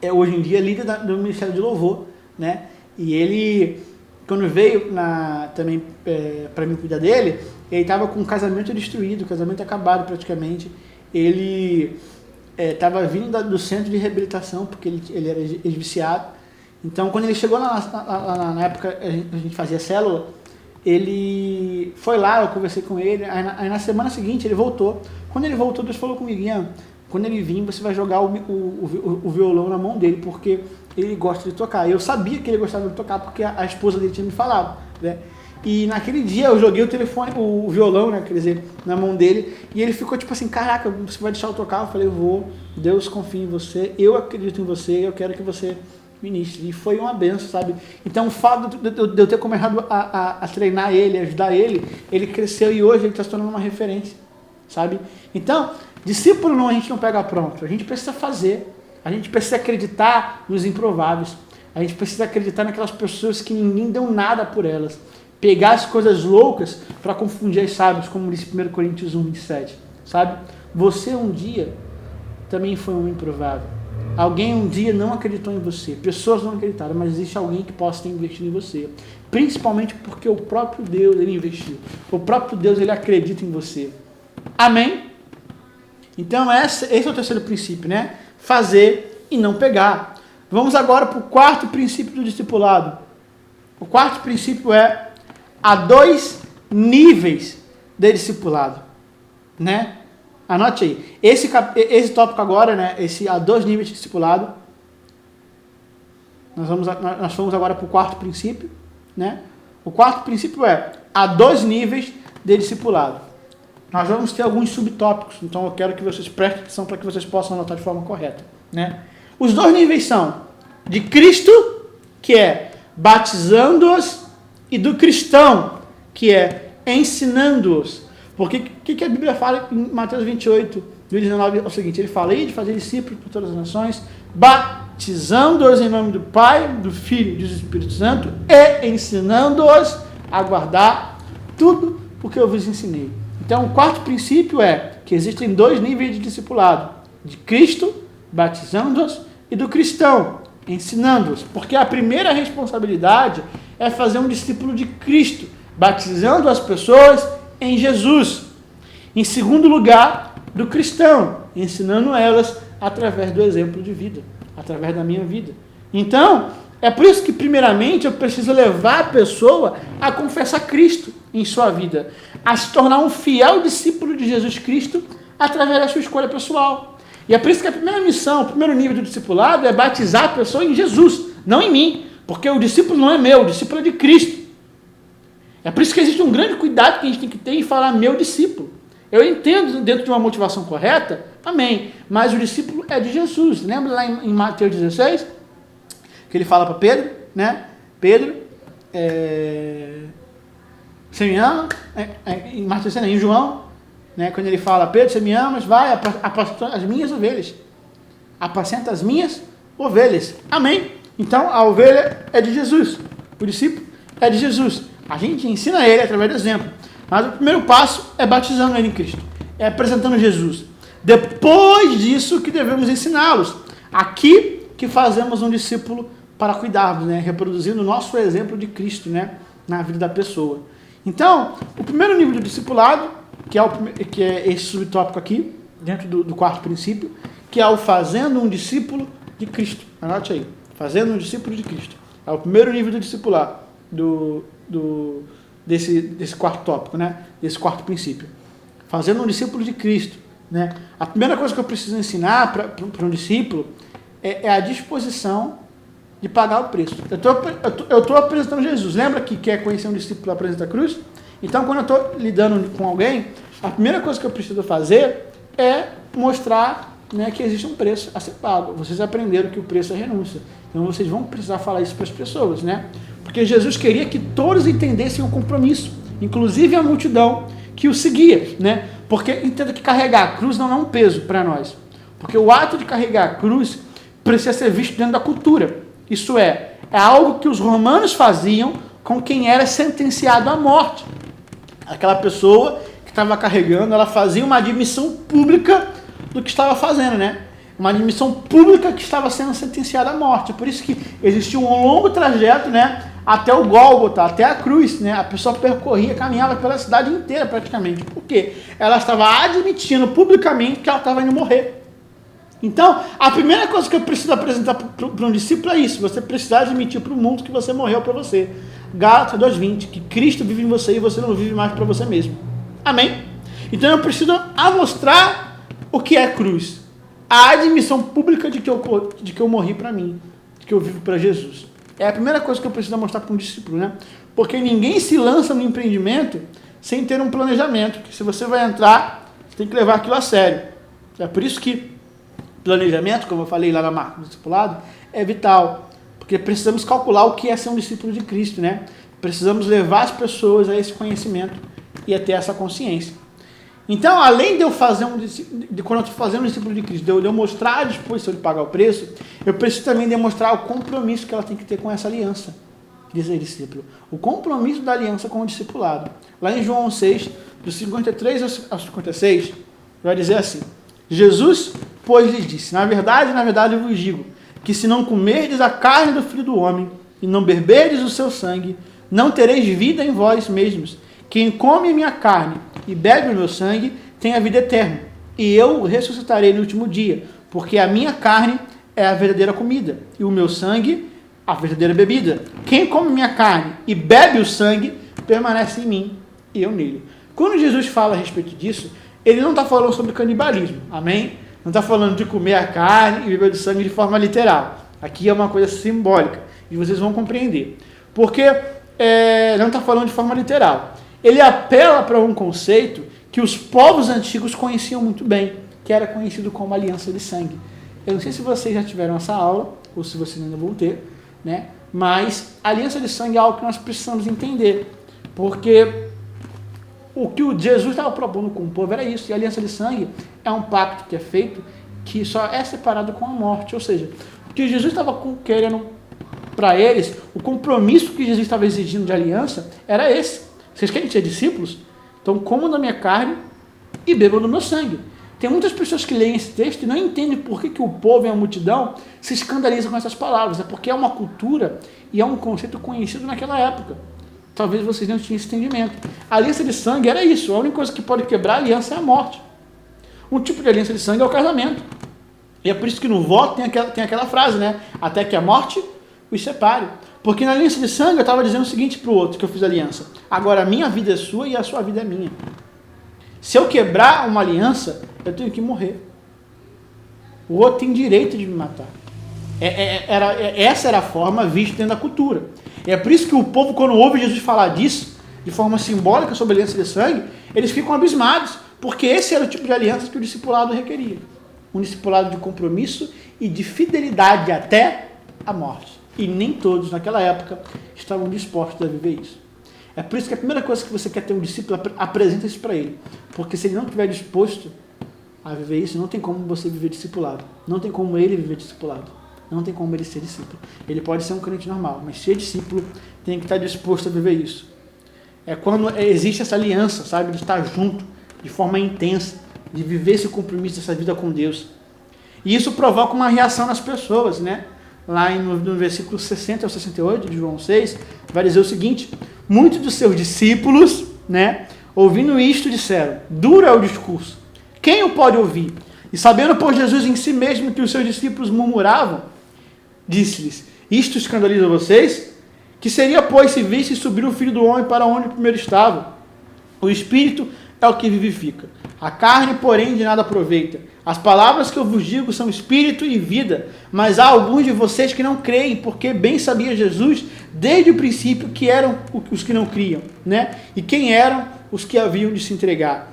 é hoje em dia líder do Ministério de Louvor, né? E ele, quando veio também para mim cuidar dele, ele estava com um casamento destruído, o casamento acabado praticamente. Ele estava vindo do centro de reabilitação, porque ele era ex-viciado. Então, quando ele chegou na época a gente fazia célula, ele foi lá, eu conversei com ele, aí na semana seguinte ele voltou. Quando ele voltou, Deus falou comigo: Ian, quando ele vir, você vai jogar o violão na mão dele, porque ele gosta de tocar. Eu sabia que ele gostava de tocar, porque a esposa dele tinha me falado, né? E naquele dia eu joguei o violão, né, quer dizer, na mão dele, e ele ficou tipo assim: caraca, você vai deixar eu tocar? Eu falei: eu vou, Deus confia em você, eu acredito em você, eu quero que você ministre. E foi uma benção, sabe? Então o fato de eu ter começado a treinar ele, ajudar ele cresceu e hoje ele está se tornando uma referência, sabe? Então, discípulo não, a gente não pega pronto, a gente precisa fazer, a gente precisa acreditar nos improváveis, a gente precisa acreditar naquelas pessoas que ninguém deu nada por elas, pegar as coisas loucas para confundir as sábios, como diz 1 Coríntios 1:27, sabe? Você um dia também foi um improvável. Alguém um dia não acreditou em você, pessoas não acreditaram, mas existe alguém que possa ter investido em você, principalmente porque o próprio Deus, ele investiu, o próprio Deus, ele acredita em você. Amém? Então esse é o terceiro princípio, né? Fazer e não pegar. Vamos agora para o quarto princípio do discipulado. O quarto princípio é: há 2 níveis de discipulado, né? Anote aí. Esse tópico agora, né? Há 2 níveis de discipulado. Nós fomos agora para o quarto princípio, né? O quarto princípio é: há 2 níveis de discipulado. Nós vamos ter alguns subtópicos, então eu quero que vocês prestem atenção para que vocês possam anotar de forma correta, né? Os 2 níveis são de Cristo, que é batizando-os, e do cristão, que é ensinando-os. Porque o que a Bíblia fala em Mateus 28, do 19, é o seguinte: ele fala: de fazer discípulos por todas as nações, batizando-os em nome do Pai, do Filho e do Espírito Santo, e ensinando-os a guardar tudo o que eu vos ensinei. Então, o quarto princípio é que existem 2 níveis de discipulado: de Cristo, batizando-os, e do cristão, ensinando-os. Porque a primeira responsabilidade é fazer um discípulo de Cristo, batizando as pessoas em Jesus. Em segundo lugar, do cristão, ensinando elas através do exemplo de vida, através da minha vida. Então, é por isso que primeiramente eu preciso levar a pessoa a confessar Cristo em sua vida, a se tornar um fiel discípulo de Jesus Cristo através da sua escolha pessoal. E é por isso que a primeira missão, o primeiro nível do discipulado é batizar a pessoa em Jesus, não em mim, porque o discípulo não é meu, o discípulo é de Cristo. É por isso que existe um grande cuidado que a gente tem que ter em falar meu discípulo. Eu entendo dentro de uma motivação correta, amém, mas o discípulo é de Jesus. Lembra lá em Mateus 16, que ele fala para Pedro, né? Pedro, você me ama? Em Mateus 16, em João, né? Quando ele fala: Pedro, você me ama? Vai, apacenta as minhas ovelhas. Apacenta as minhas ovelhas. Amém? Então, a ovelha é de Jesus. O discípulo é de Jesus. A gente ensina ele através do exemplo. Mas o primeiro passo é batizando ele em Cristo. É apresentando Jesus. Depois disso que devemos ensiná-los. Aqui que fazemos um discípulo para cuidarmos, né? Reproduzindo o nosso exemplo de Cristo, né? Na vida da pessoa. Então, o primeiro nível do discipulado, que é esse subtópico aqui, dentro do quarto princípio, que é o fazendo um discípulo de Cristo. Anote aí. Fazendo um discípulo de Cristo. É o primeiro nível do discipulado, desse quarto tópico, né? Desse quarto princípio. Fazendo um discípulo de Cristo, né? A primeira coisa que eu preciso ensinar para um discípulo é a disposição de pagar o preço. Eu estou apresentando Jesus. Lembra que quer conhecer um discípulo apresenta a cruz? Então, quando eu estou lidando com alguém, a primeira coisa que eu preciso fazer é mostrar, né, que existe um preço a ser pago. Vocês aprenderam que o preço é renúncia. Então, vocês vão precisar falar isso para as pessoas, né? Porque Jesus queria que todos entendessem o compromisso, inclusive a multidão que o seguia, né? Porque entenda que carregar a cruz não é um peso para nós. Porque o ato de carregar a cruz precisa ser visto dentro da cultura. Isso é algo que os romanos faziam com quem era sentenciado à morte. Aquela pessoa que estava carregando, ela fazia uma admissão pública do que estava fazendo, né? Uma admissão pública que estava sendo sentenciada à morte. Por isso que existia um longo trajeto, né, até o Gólgota, até a cruz, né? A pessoa percorria, caminhava pela cidade inteira praticamente. Por quê? Ela estava admitindo publicamente que ela estava indo morrer. Então, a primeira coisa que eu preciso apresentar para um discípulo é isso. Você precisa admitir para o mundo que você morreu para você. Gálatas 2:20, que Cristo vive em você e você não vive mais para você mesmo. Amém? Então eu preciso mostrar o que é cruz. A admissão pública de que eu morri para mim, de que eu vivo para Jesus. É a primeira coisa que eu preciso mostrar para um discípulo, né? Porque ninguém se lança no empreendimento sem ter um planejamento. Que se você vai entrar, você tem que levar aquilo a sério. É por isso que planejamento, como eu falei lá na marca do discipulado, é vital. Porque precisamos calcular o que é ser um discípulo de Cristo, né? Precisamos levar as pessoas a esse conhecimento e a ter essa consciência. Então, além de eu fazer quando eu estou fazendo um discípulo de Cristo, de eu mostrar a disposição de pagar o preço, eu preciso também demonstrar o compromisso que ela tem que ter com essa aliança, diz aí, discípulo. O compromisso da aliança com o discipulado. Lá em João 6, dos 53 ao 56, vai dizer assim: Jesus, pois, lhes disse: na verdade eu vos digo, que se não comerdes a carne do Filho do Homem, e não beberdes o seu sangue, não tereis vida em vós mesmos. Quem come a minha carne e bebe o meu sangue, tem a vida eterna, e eu ressuscitarei no último dia, porque a minha carne é a verdadeira comida, e o meu sangue, a verdadeira bebida. Quem come minha carne e bebe o sangue, permanece em mim, e eu nele. Quando Jesus fala a respeito disso, ele não está falando sobre canibalismo, amém? Não está falando de comer a carne e beber do sangue de forma literal. Aqui é uma coisa simbólica, e vocês vão compreender. Porque não está falando de forma literal. Ele apela para um conceito que os povos antigos conheciam muito bem, que era conhecido como aliança de sangue. Eu não sei se vocês já tiveram essa aula, ou se vocês ainda vão ter, né? Mas a aliança de sangue é algo que nós precisamos entender, porque o que o Jesus estava propondo com o povo era isso, e a aliança de sangue é um pacto que é feito, que só é separado com a morte, ou seja, o que Jesus estava querendo para eles, o compromisso que Jesus estava exigindo de aliança, era esse. Vocês querem ser discípulos? Então comam da minha carne e bebam do meu sangue. Tem muitas pessoas que leem esse texto e não entendem por que o povo e a multidão se escandalizam com essas palavras. É porque é uma cultura e é um conceito conhecido naquela época. Talvez vocês não tinham esse entendimento. A aliança de sangue era isso. A única coisa que pode quebrar a aliança é a morte. Um tipo de aliança de sangue é o casamento. E é por isso que no voto tem aquela frase, né? Até que a morte os separe. Porque na aliança de sangue eu estava dizendo o seguinte para o outro que eu fiz aliança: agora a minha vida é sua e a sua vida é minha. Se eu quebrar uma aliança, eu tenho que morrer. O outro tem direito de me matar. Essa era a forma vista dentro da cultura. E é por isso que o povo, quando ouve Jesus falar disso, de forma simbólica sobre a aliança de sangue, eles ficam abismados, porque esse era o tipo de aliança que o discipulado requeria. Um discipulado de compromisso e de fidelidade até a morte. E nem todos, naquela época, estavam dispostos a viver isso. É por isso que a primeira coisa que você quer ter um discípulo, apresenta isso para ele. Porque se ele não estiver disposto a viver isso, não tem como você viver discipulado. Não tem como ele viver discipulado. Não tem como ele ser discípulo. Ele pode ser um crente normal, mas ser discípulo tem que estar disposto a viver isso. É quando existe essa aliança, sabe, de estar junto, de forma intensa, de viver esse compromisso dessa vida com Deus. E isso provoca uma reação nas pessoas, né? Lá no versículo 60 ao 68 de João 6, vai dizer o seguinte: muitos dos seus discípulos, né, ouvindo isto, disseram: duro é o discurso, quem o pode ouvir? E sabendo por Jesus em si mesmo que os seus discípulos murmuravam, disse-lhes: isto escandaliza vocês? Que seria, pois, se visse subir o Filho do Homem para onde primeiro estava? O Espírito é o que vivifica. A carne, porém, de nada aproveita. As palavras que eu vos digo são espírito e vida, mas há alguns de vocês que não creem, porque bem sabia Jesus, desde o princípio, que eram os que não criam, né? E quem eram os que haviam de se entregar.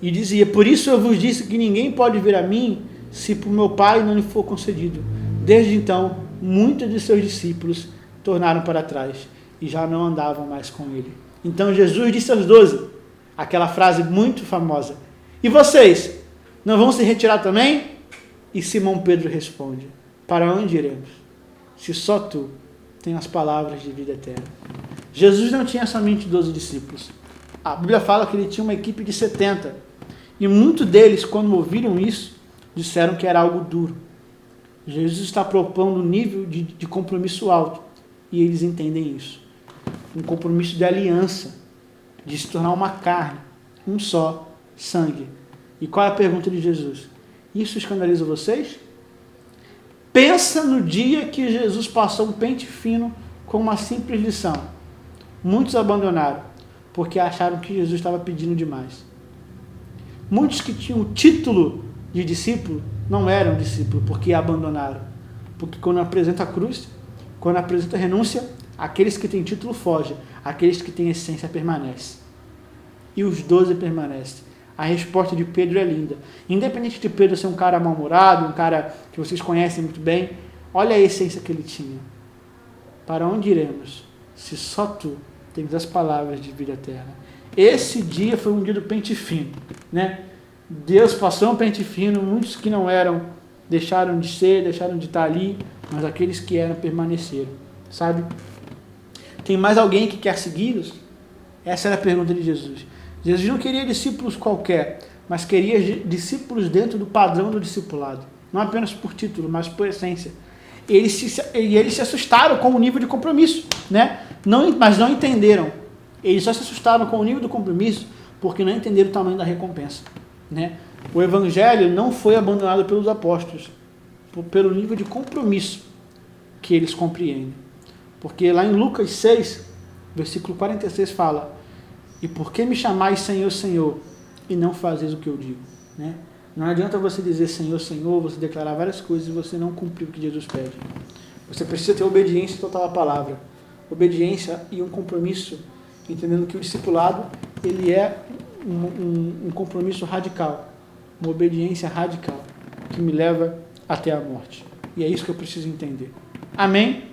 E dizia, por isso eu vos disse que ninguém pode vir a mim, se por meu Pai não lhe for concedido. Desde então, muitos de seus discípulos tornaram para trás, e já não andavam mais com ele. Então Jesus disse aos 12, aquela frase muito famosa, e vocês, não vão se retirar também? E Simão Pedro responde, para onde iremos? Se só tu tens as palavras de vida eterna. Jesus não tinha somente 12 discípulos. A Bíblia fala que ele tinha uma equipe de 70. E muitos deles, quando ouviram isso, disseram que era algo duro. Jesus está propondo um nível de compromisso alto. E eles entendem isso. Um compromisso de aliança, de se tornar uma carne, um só sangue. E qual é a pergunta de Jesus? Isso escandaliza vocês? Pensa no dia que Jesus passou um pente fino com uma simples lição. Muitos abandonaram, porque acharam que Jesus estava pedindo demais. Muitos que tinham o título de discípulo não eram discípulos, porque abandonaram. Porque quando apresenta a cruz, quando apresenta a renúncia, aqueles que têm título fogem, aqueles que têm essência permanecem. E os 12 permanecem. A resposta de Pedro é linda. Independente de Pedro ser um cara mal-humorado, um cara que vocês conhecem muito bem, olha a essência que ele tinha. Para onde iremos, se só tu tens as palavras de vida eterna? Esse dia foi um dia do pente fino, né? Deus passou um pente fino, muitos que não eram, deixaram de ser, deixaram de estar ali, mas aqueles que eram permaneceram, sabe? Tem mais alguém que quer segui-los? Essa era a pergunta de Jesus. Jesus não queria discípulos qualquer, mas queria discípulos dentro do padrão do discipulado. Não apenas por título, mas por essência. Eles se assustaram com o nível de compromisso, né? Mas não entenderam. Eles só se assustaram com o nível do compromisso porque não entenderam o tamanho da recompensa, né? O evangelho não foi abandonado pelos apóstolos, pelo nível de compromisso que eles compreendem. Porque lá em Lucas 6, versículo 46 fala: e por que me chamais Senhor, Senhor, e não fazeis o que eu digo? Né? Não adianta você dizer Senhor, Senhor, você declarar várias coisas e você não cumprir o que Jesus pede. Você precisa ter obediência total à palavra. Obediência e um compromisso, entendendo que o discipulado ele é um compromisso radical, uma obediência radical, que me leva até a morte. E é isso que eu preciso entender. Amém?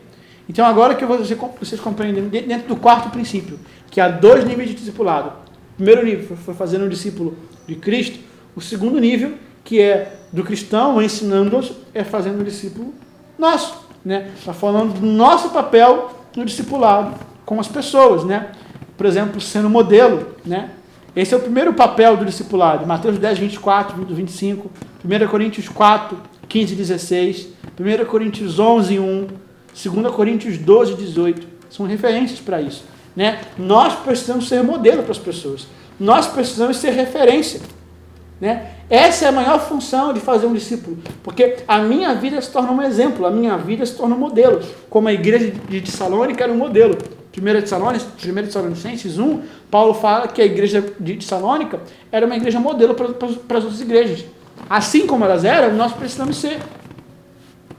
Então agora que vocês compreendem, dentro do quarto princípio, que há 2 níveis de discipulado. O primeiro nível foi fazendo um discípulo de Cristo. O segundo nível, que é do cristão, ensinando-os, é fazendo um discípulo nosso. Né? Está falando do nosso papel no discipulado com as pessoas. Né? Por exemplo, sendo modelo. Né? Esse é o primeiro papel do discipulado. Mateus 10, 24, 25, 1 Coríntios 4, 15, 16, 1 Coríntios 11, 1, 2 Coríntios 12, 18. São referências para isso. Né? Nós precisamos ser modelo para as pessoas. Nós precisamos ser referência. Né? Essa é a maior função de fazer um discípulo. Porque a minha vida se torna um exemplo, a minha vida se torna um modelo. Como a igreja de Tessalônica era um modelo. 1 Tessalonicenses 1, Paulo fala que a igreja de Tessalônica era uma igreja modelo para as outras igrejas. Assim como elas eram, nós precisamos ser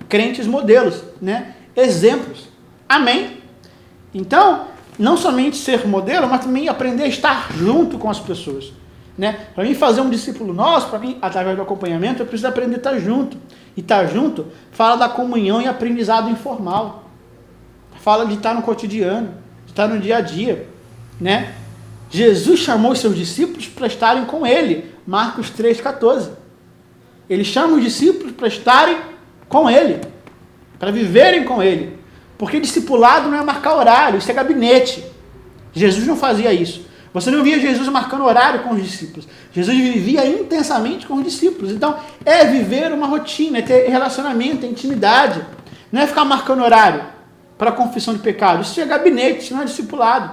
crentes modelos, né? Exemplos. Amém? Então, não somente ser modelo, mas também aprender a estar junto com as pessoas. Né? Para mim fazer um discípulo nosso, para mim, através do acompanhamento, eu preciso aprender a estar junto. E estar junto fala da comunhão e aprendizado informal. Fala de estar no cotidiano, de estar no dia a dia. Né? Jesus chamou os seus discípulos para estarem com ele. Marcos 3,14. Ele chama os discípulos para estarem com ele, para viverem com ele. Porque discipulado não é marcar horário, isso é gabinete. Jesus não fazia isso. Você não via Jesus marcando horário com os discípulos. Jesus vivia intensamente com os discípulos. Então, é viver uma rotina, é ter relacionamento, é intimidade. Não é ficar marcando horário para a confissão de pecado. Isso é gabinete, isso não é discipulado.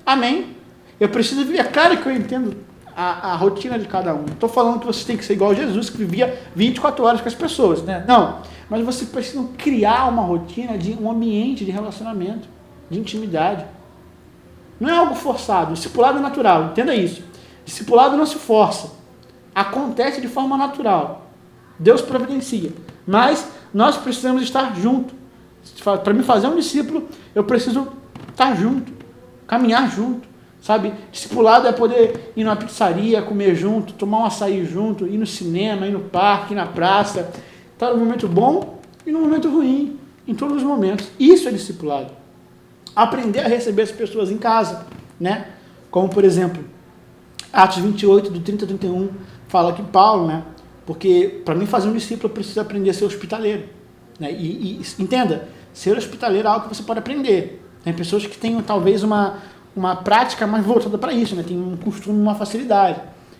Amém? Eu preciso viver. É claro que eu entendo a rotina de cada um. Não estou falando que você tem que ser igual a Jesus, que vivia 24 horas com as pessoas, né? Não. Mas você precisa criar uma rotina, um ambiente de relacionamento, de intimidade. Não é algo forçado. Discipulado é natural, entenda isso. Discipulado não se força. Acontece de forma natural. Deus providencia. Mas nós precisamos estar juntos. Para me fazer um discípulo, eu preciso estar junto, caminhar junto, sabe? Discipulado é poder ir numa pizzaria, comer junto, tomar um açaí junto, ir no cinema, ir no parque, ir na praça, estar no momento bom e no momento ruim, em todos os momentos. Isso é discipulado. Aprender a receber as pessoas em casa, né? Como, por exemplo, Atos 28, do 30 a 31, fala que Paulo, né? Porque para mim fazer um discípulo eu preciso aprender a ser hospitaleiro, né? E entenda, ser hospitaleiro é algo que você pode aprender. Tem pessoas que têm talvez uma prática mais voltada para isso, né? Tem um costume, uma facilidade.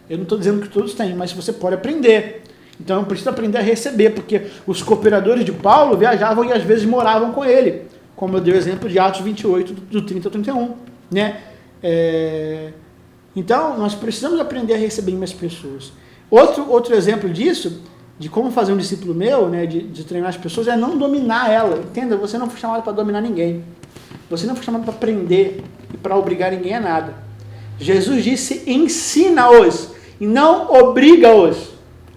Eu não estou dizendo que todos têm, mas você pode aprender. Então eu preciso aprender a receber, porque os cooperadores de Paulo viajavam e às vezes moravam com ele, como eu dei o exemplo de Atos 28, do 30 ao 31, né? Então nós precisamos aprender a receber mais pessoas. Outro exemplo disso, de como fazer um discípulo meu, né, de treinar as pessoas, é não dominar ela. Entenda, você não foi chamado para dominar ninguém. Você não foi chamado para prender e para obrigar ninguém a nada. Jesus disse, ensina-os e não obriga-os.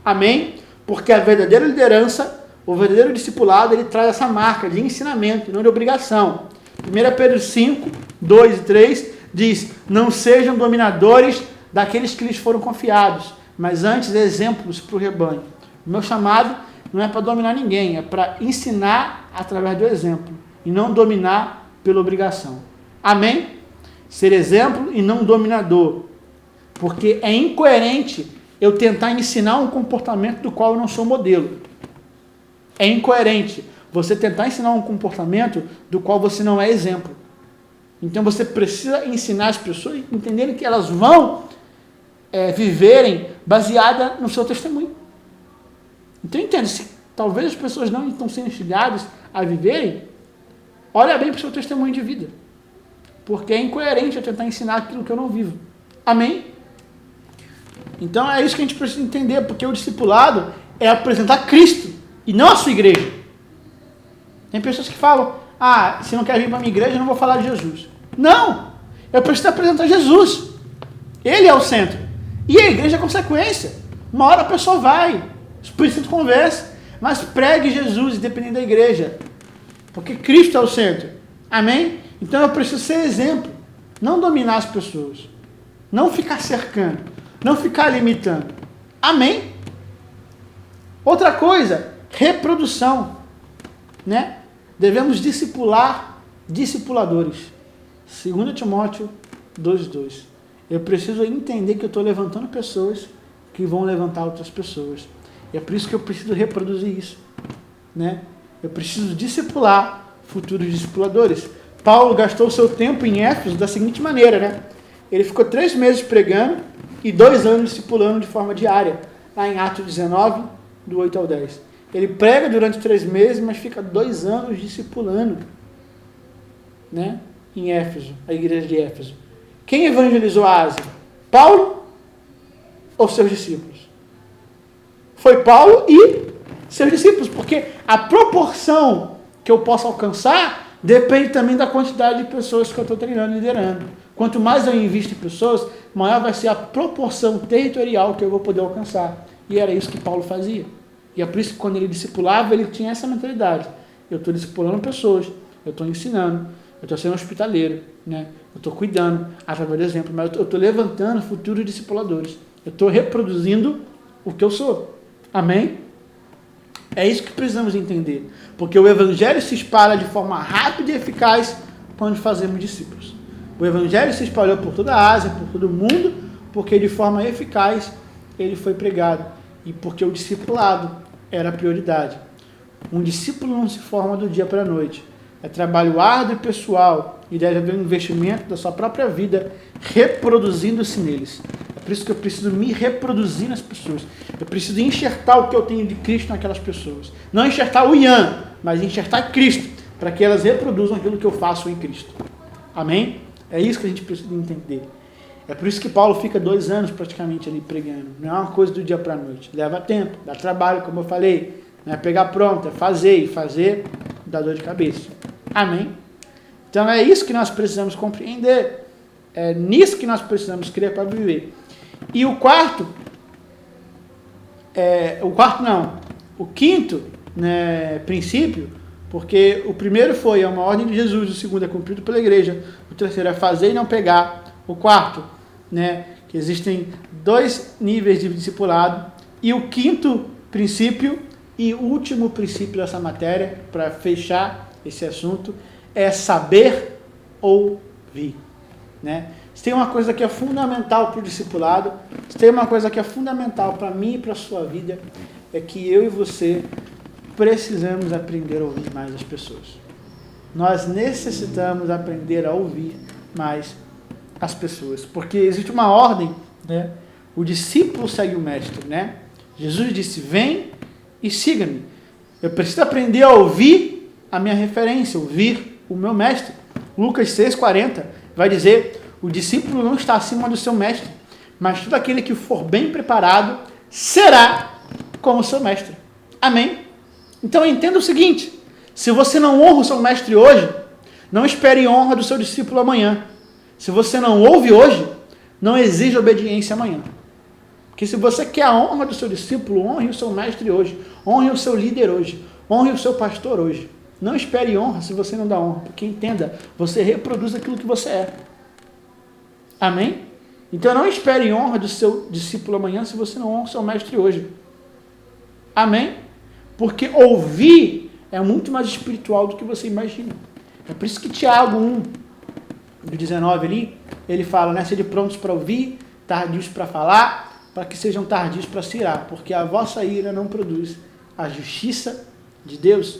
Amém? Porque a verdadeira liderança, o verdadeiro discipulado, ele traz essa marca de ensinamento, não de obrigação. 1 Pedro 5, 2 e 3 diz, não sejam dominadores daqueles que lhes foram confiados, mas antes exemplos para o rebanho. O meu chamado não é para dominar ninguém, é para ensinar através do exemplo e não dominar pela obrigação. Amém? Ser exemplo e não dominador. Porque é incoerente eu tentar ensinar um comportamento do qual eu não sou modelo. É incoerente você tentar ensinar um comportamento do qual você não é exemplo. Então você precisa ensinar as pessoas a entenderem que elas vão viverem baseada no seu testemunho. Então entenda, se talvez as pessoas não estão sendo instigadas a viverem, olha bem para o seu testemunho de vida. Porque é incoerente eu tentar ensinar aquilo que eu não vivo. Amém? Então é isso que a gente precisa entender, porque o discipulado é apresentar Cristo e não a sua igreja. Tem pessoas que falam, se não quer vir para a minha igreja, eu não vou falar de Jesus. Não! Eu preciso apresentar Jesus. Ele é o centro. E a igreja é consequência. Uma hora a pessoa vai, o Espírito Santo conversa, mas pregue Jesus, independente da igreja. Porque Cristo é o centro. Amém? Então eu preciso ser exemplo. Não dominar as pessoas. Não ficar cercando. Não ficar limitando. Amém? Outra coisa, reprodução. Né? Devemos discipular discipuladores. 2 Timóteo 2:2. Eu preciso entender que eu estou levantando pessoas que vão levantar outras pessoas. E é por isso que eu preciso reproduzir isso. Né? Eu preciso discipular futuros discipuladores. Paulo gastou seu tempo em Éfeso da seguinte maneira, né? Ele ficou 3 meses pregando e 2 anos discipulando de forma diária. Lá em Atos 19, do 8 ao 10. Ele prega durante 3 meses, mas fica 2 anos discipulando. Né? Em Éfeso, a igreja de Éfeso. Quem evangelizou a Ásia? Paulo ou seus discípulos? Foi Paulo e seus discípulos, porque a proporção que eu posso alcançar depende também da quantidade de pessoas que eu estou treinando e liderando. Quanto mais eu invisto em pessoas, maior vai ser a proporção territorial que eu vou poder alcançar. E era isso que Paulo fazia. E é por isso que quando ele discipulava, ele tinha essa mentalidade. Eu estou discipulando pessoas, eu estou ensinando, eu estou sendo hospitaleiro, né? Eu estou cuidando, através do exemplo, mas eu estou levantando futuros discipuladores. Eu estou reproduzindo o que eu sou. Amém? É isso que precisamos entender. Porque o evangelho se espalha de forma rápida e eficaz quando fazemos discípulos. O evangelho se espalhou por toda a Ásia, por todo o mundo, porque de forma eficaz ele foi pregado. E porque o discipulado era a prioridade. Um discípulo não se forma do dia para a noite. É trabalho árduo e pessoal, e deve haver um investimento da sua própria vida reproduzindo-se neles. É por isso que eu preciso me reproduzir nas pessoas. Eu preciso enxertar o que eu tenho de Cristo naquelas pessoas. Não enxertar o Ian, mas enxertar Cristo, para que elas reproduzam aquilo que eu faço em Cristo. Amém? É isso que a gente precisa entender. É por isso que Paulo fica 2 anos praticamente ali pregando. Não é uma coisa do dia para a noite. Leva tempo, dá trabalho, como eu falei. Não é pegar pronto, é fazer. E fazer dá dor de cabeça. Amém? Então é isso que nós precisamos compreender. É nisso que nós precisamos crer para viver. E o quinto, né, princípio, porque o primeiro foi uma ordem de Jesus, o segundo é cumprido pela igreja, o terceiro é fazer e não pegar, o quarto, né, que existem 2 níveis de discipulado, e o quinto princípio e último princípio dessa matéria, para fechar esse assunto, é saber ouvir, né? Se tem uma coisa que é fundamental para o discipulado, se tem uma coisa que é fundamental para mim e para a sua vida, é que eu e você precisamos aprender a ouvir mais as pessoas. Nós necessitamos aprender a ouvir mais as pessoas, porque existe uma ordem, né? O discípulo segue o mestre, né? Jesus disse: vem e siga-me. Eu preciso aprender a ouvir a minha referência, ouvir o meu mestre. Lucas 6,40 vai dizer: o discípulo não está acima do seu mestre, mas todo aquele que for bem preparado será como seu mestre. Amém? Então entenda o seguinte: se você não honra o seu mestre hoje, não espere honra do seu discípulo amanhã. Se você não ouve hoje, não exige obediência amanhã. Porque se você quer a honra do seu discípulo, honre o seu mestre hoje, honre o seu líder hoje, honre o seu pastor hoje. Não espere honra se você não dá honra, porque entenda, você reproduz aquilo que você é. Amém? Então não espere honra do seu discípulo amanhã se você não honra o seu mestre hoje. Amém? Porque ouvir é muito mais espiritual do que você imagina. É por isso que Tiago 1, do 19 ali, ele fala, né? Sede prontos para ouvir, tardios para falar, para que sejam tardios para se irar, porque a vossa ira não produz a justiça de Deus.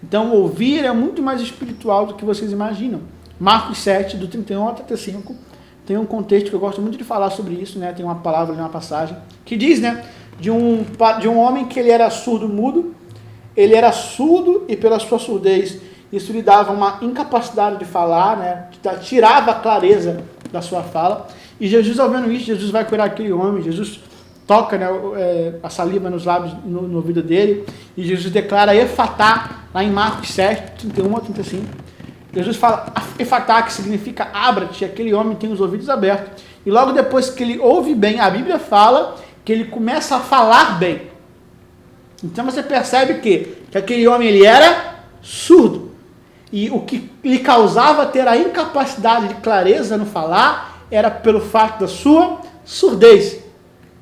Então ouvir é muito mais espiritual do que vocês imaginam. Marcos 7, do 31 ao 35, tem um contexto que eu gosto muito de falar sobre isso, né? Tem uma palavra ali, uma passagem, que diz, né? De um homem que ele era surdo-mudo, ele era surdo e pela sua surdez, isso lhe dava uma incapacidade de falar, né? Tirava a clareza da sua fala. E Jesus, ao vendo isso, Jesus vai curar aquele homem, Jesus toca, né, a saliva nos lábios, no ouvido dele, e Jesus declara Efatá, lá em Marcos 7, 31 a 35. Jesus fala Efatá, que significa abra-te, aquele homem tem os ouvidos abertos. E logo depois que ele ouve bem, a Bíblia fala que ele começa a falar bem. Então você percebe que aquele homem ele era surdo. E o que lhe causava ter a incapacidade de clareza no falar era pelo fato da sua surdez.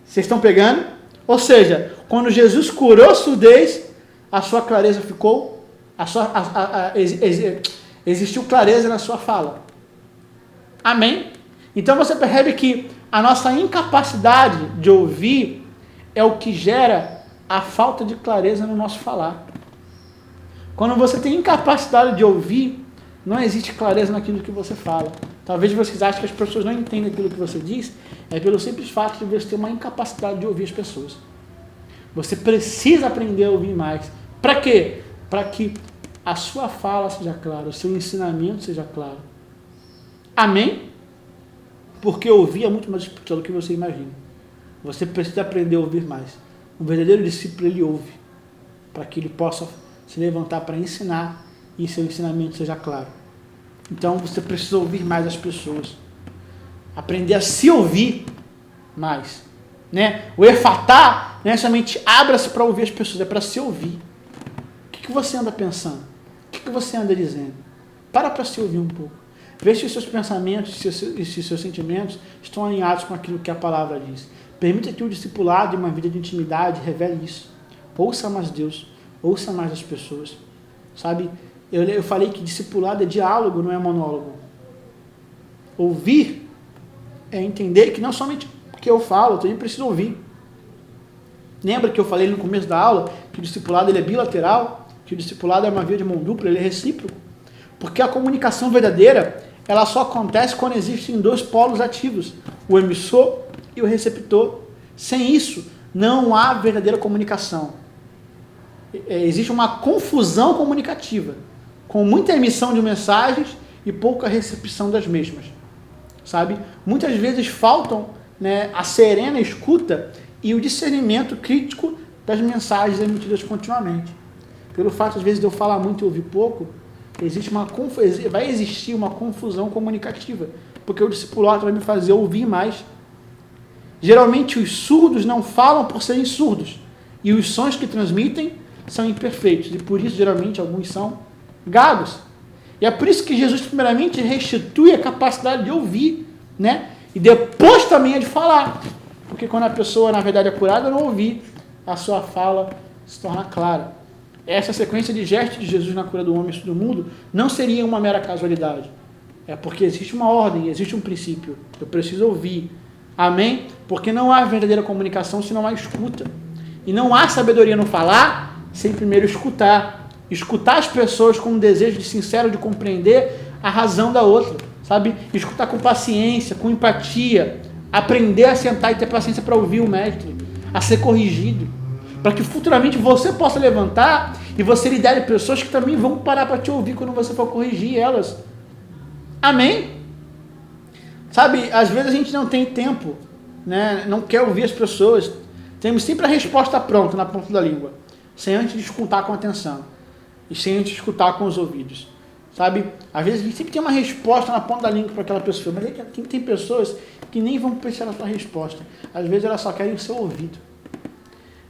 Vocês estão pegando? Ou seja, quando Jesus curou a surdez, a sua clareza ficou, existiu clareza na sua fala. Amém? Então você percebe que a nossa incapacidade de ouvir é o que gera a falta de clareza no nosso falar. Quando você tem incapacidade de ouvir, não existe clareza naquilo que você fala. Talvez vocês achem que as pessoas não entendem aquilo que você diz, é pelo simples fato de você ter uma incapacidade de ouvir as pessoas. Você precisa aprender a ouvir mais. Para quê? Para que a sua fala seja clara, o seu ensinamento seja claro. Amém? Porque ouvir é muito mais espiritual do que você imagina. Você precisa aprender a ouvir mais. Um verdadeiro discípulo, ele ouve, para que ele possa se levantar para ensinar e seu ensinamento seja claro. Então você precisa ouvir mais as pessoas. Aprender a se ouvir mais. Né? O Efatá não é somente abra-se para ouvir as pessoas, é para se ouvir. O que você anda pensando? O que você anda dizendo? Para se ouvir um pouco. Veja se os seus pensamentos e se os seus sentimentos estão alinhados com aquilo que a palavra diz. Permita que o discipulado e uma vida de intimidade revele isso. Ouça mais Deus. Ouça mais as pessoas. Sabe? Eu falei que discipulado é diálogo, não é monólogo. Ouvir é entender que não somente o que eu falo, eu também preciso ouvir. Lembra que eu falei no começo da aula que o discipulado ele é bilateral, que o discipulado é uma via de mão dupla, ele é recíproco. Porque a comunicação verdadeira, ela só acontece quando existem 2 polos ativos, o emissor e o receptor. Sem isso, não há verdadeira comunicação. Existe uma confusão comunicativa, com muita emissão de mensagens e pouca recepção das mesmas. sabe? Muitas vezes faltam, né, a serena escuta e o discernimento crítico das mensagens emitidas continuamente. Pelo fato, às vezes, de eu falar muito e ouvir pouco, vai existir uma confusão comunicativa, porque o discipulado vai me fazer ouvir mais. Geralmente, os surdos não falam por serem surdos, e os sons que transmitem são imperfeitos, e por isso, geralmente, alguns são gagos. E é por isso que Jesus, primeiramente, restitui a capacidade de ouvir, né? E depois também a de falar. Porque quando a pessoa, na verdade, é curada, não ouvir, a sua fala se torna clara. Essa sequência de gestos de Jesus na cura do homem e do mundo não seria uma mera casualidade. É porque existe uma ordem, existe um princípio. Eu preciso ouvir. Amém? Porque não há verdadeira comunicação se não há escuta. E não há sabedoria no falar sem primeiro escutar. Escutar as pessoas com um desejo sincero de compreender a razão da outra. Sabe? Escutar com paciência, com empatia. Aprender a sentar e ter paciência para ouvir o mestre. A ser corrigido. Para que futuramente você possa levantar e você lidere pessoas que também vão parar para te ouvir quando você for corrigir elas. Amém? Sabe, às vezes a gente não tem tempo, né? Não quer ouvir as pessoas. Temos sempre a resposta pronta, na ponta da língua, sem antes escutar com atenção e sem antes escutar com os ouvidos. Sabe, às vezes a gente sempre tem uma resposta na ponta da língua para aquela pessoa, mas tem pessoas que nem vão prestar a sua resposta. Às vezes elas só querem o seu ouvido.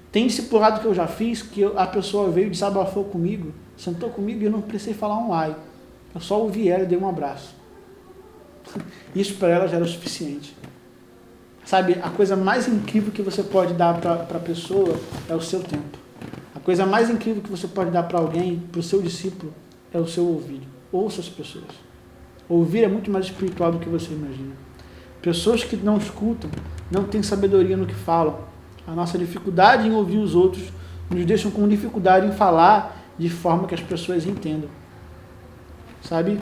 Tem discipulado que eu já fiz, que a pessoa veio, desabafou comigo, sentou comigo e eu não precisei falar um ai. Eu só ouvi ela e dei um abraço. Isso para ela já era o suficiente. Sabe, a coisa mais incrível que você pode dar para a pessoa é o seu tempo. A coisa mais incrível que você pode dar para alguém, para o seu discípulo, é o seu ouvido. Ouça as pessoas. Ouvir é muito mais espiritual do que você imagina. Pessoas que não escutam, não têm sabedoria no que falam. A nossa dificuldade em ouvir os outros nos deixa com dificuldade em falar de forma que as pessoas entendam. Sabe?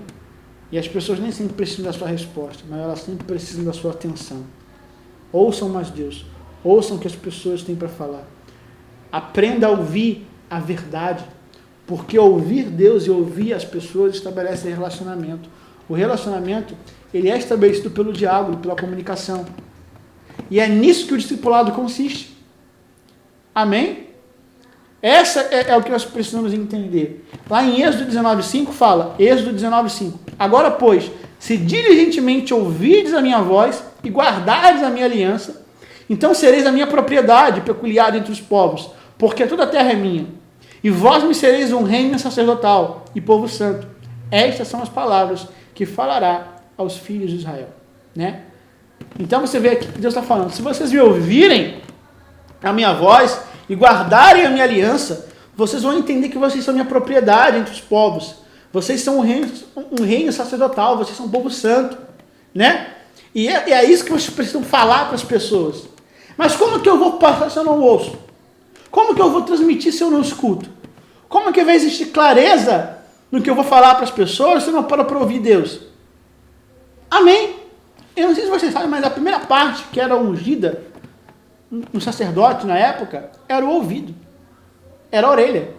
E as pessoas nem sempre precisam da sua resposta, mas elas sempre precisam da sua atenção. Ouçam mais Deus. Ouçam o que as pessoas têm para falar. Aprenda a ouvir a verdade. Porque ouvir Deus e ouvir as pessoas estabelece relacionamento. O relacionamento, ele é estabelecido pelo diálogo, pela comunicação. E é nisso que o discipulado consiste. Amém? Essa é o que nós precisamos entender. Lá em Êxodo 19:5 fala, Êxodo 19:5, agora, pois, se diligentemente ouvirdes a minha voz e guardardes a minha aliança, então sereis a minha propriedade peculiar entre os povos, porque toda a terra é minha. E vós me sereis um reino sacerdotal e povo santo. Estas são as palavras que falará aos filhos de Israel. Né? Então você vê aqui que Deus está falando, se vocês me ouvirem a minha voz e guardarem a minha aliança, vocês vão entender que vocês são minha propriedade entre os povos. Vocês são um reino sacerdotal, vocês são um povo santo. Né? E é isso que vocês precisam falar para as pessoas. Mas como que eu vou passar se eu não ouço? Como que eu vou transmitir se eu não escuto? Como que vai existir clareza no que eu vou falar para as pessoas se eu não paro para ouvir Deus? Amém? Eu não sei se vocês sabem, mas a primeira parte que era ungida no sacerdote na época era o ouvido. Era a orelha.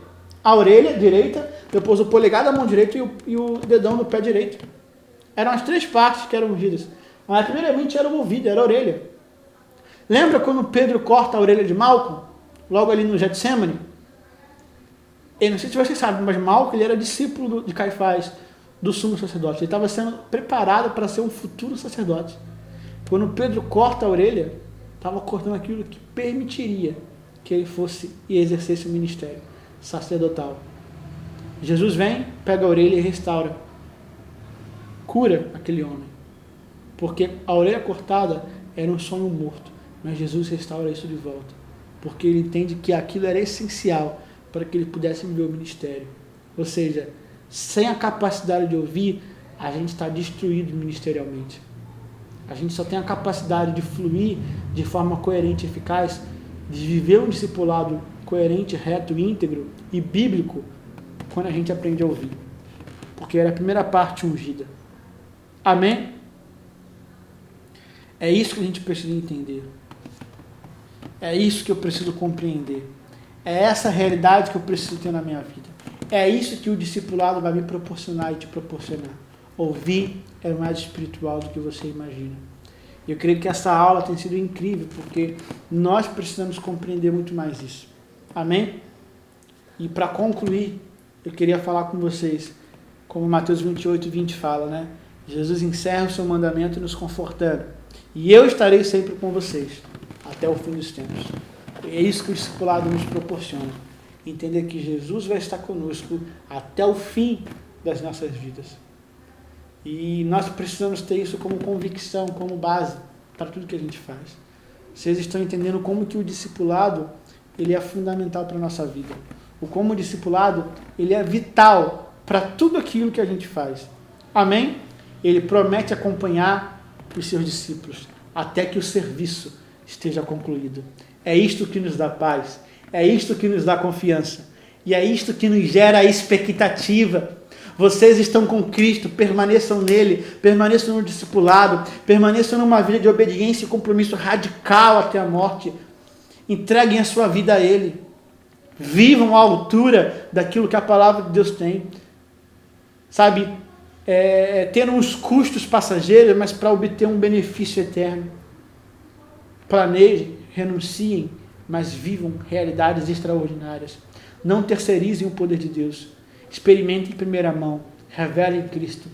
A orelha direita, depois o polegar da mão direita e o dedão do pé direito. Eram as três partes que eram ungidas. Mas primeiramente era o ouvido, era a orelha. Lembra quando Pedro corta a orelha de Malco? Logo ali no Getsemane? Eu não sei se vocês sabem, mas Malco ele era discípulo de Caifás, do sumo sacerdote. Ele estava sendo preparado para ser um futuro sacerdote. Quando Pedro corta a orelha, estava cortando aquilo que permitiria que ele fosse e exercesse o ministério sacerdotal. Jesus vem, pega a orelha e restaura. Cura aquele homem. Porque a orelha cortada era um sonho morto. Mas Jesus restaura isso de volta. Porque ele entende que aquilo era essencial para que ele pudesse viver o ministério. Ou seja, sem a capacidade de ouvir, a gente está destruído ministerialmente. A gente só tem a capacidade de fluir de forma coerente e eficaz, de viver um discipulado coerente, reto, íntegro e bíblico, quando a gente aprende a ouvir. Porque era a primeira parte ungida. Amém? É isso que a gente precisa entender. É isso que eu preciso compreender. É essa realidade que eu preciso ter na minha vida. É isso que o discipulado vai me proporcionar e te proporcionar. Ouvir é mais espiritual do que você imagina. E eu creio que essa aula tem sido incrível, porque nós precisamos compreender muito mais isso. Amém? E para concluir, eu queria falar com vocês, como Mateus 28:20 fala, né? Jesus encerra o seu mandamento nos confortando. E eu estarei sempre com vocês, até o fim dos tempos. É isso que o discipulado nos proporciona. Entender que Jesus vai estar conosco até o fim das nossas vidas. E nós precisamos ter isso como convicção, como base para tudo que a gente faz. Vocês estão entendendo como que o discipulado ele é fundamental para a nossa vida. Como o discipulado ele é vital para tudo aquilo que a gente faz. Amém? Ele promete acompanhar os seus discípulos até que o serviço esteja concluído. É isto que nos dá paz. É isto que nos dá confiança. E é isto que nos gera expectativa. Vocês estão com Cristo, permaneçam nele, permaneçam no discipulado, permaneçam numa vida de obediência e compromisso radical até a morte. Entreguem a sua vida a ele. Vivam à altura daquilo que a palavra de Deus tem. Sabe, ter uns custos passageiros, mas para obter um benefício eterno. Planejem, renunciem, mas vivam realidades extraordinárias. Não terceirizem o poder de Deus. Experimentem em primeira mão, revelem Cristo,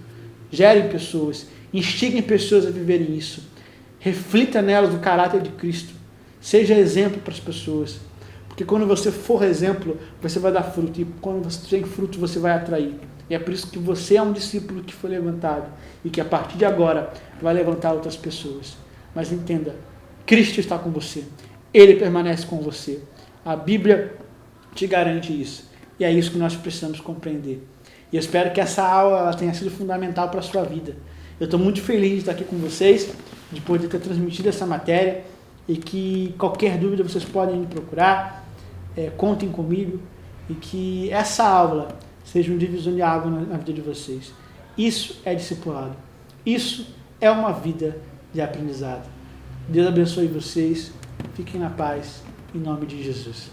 gerem pessoas, instiguem pessoas a viverem isso. Reflita nelas o caráter de Cristo. Seja exemplo para as pessoas. Porque quando você for exemplo, você vai dar fruto. E quando você tem fruto, você vai atrair. E é por isso que você é um discípulo que foi levantado. E que a partir de agora vai levantar outras pessoas. Mas entenda, Cristo está com você. Ele permanece com você. A Bíblia te garante isso. E é isso que nós precisamos compreender. E eu espero que essa aula ela tenha sido fundamental para a sua vida. Eu estou muito feliz de estar aqui com vocês, de poder ter transmitido essa matéria, e que qualquer dúvida vocês podem me procurar, contem comigo, e que essa aula seja um divisor de água na vida de vocês. Isso é discipulado. Isso é uma vida de aprendizado. Deus abençoe vocês. Fiquem na paz, em nome de Jesus.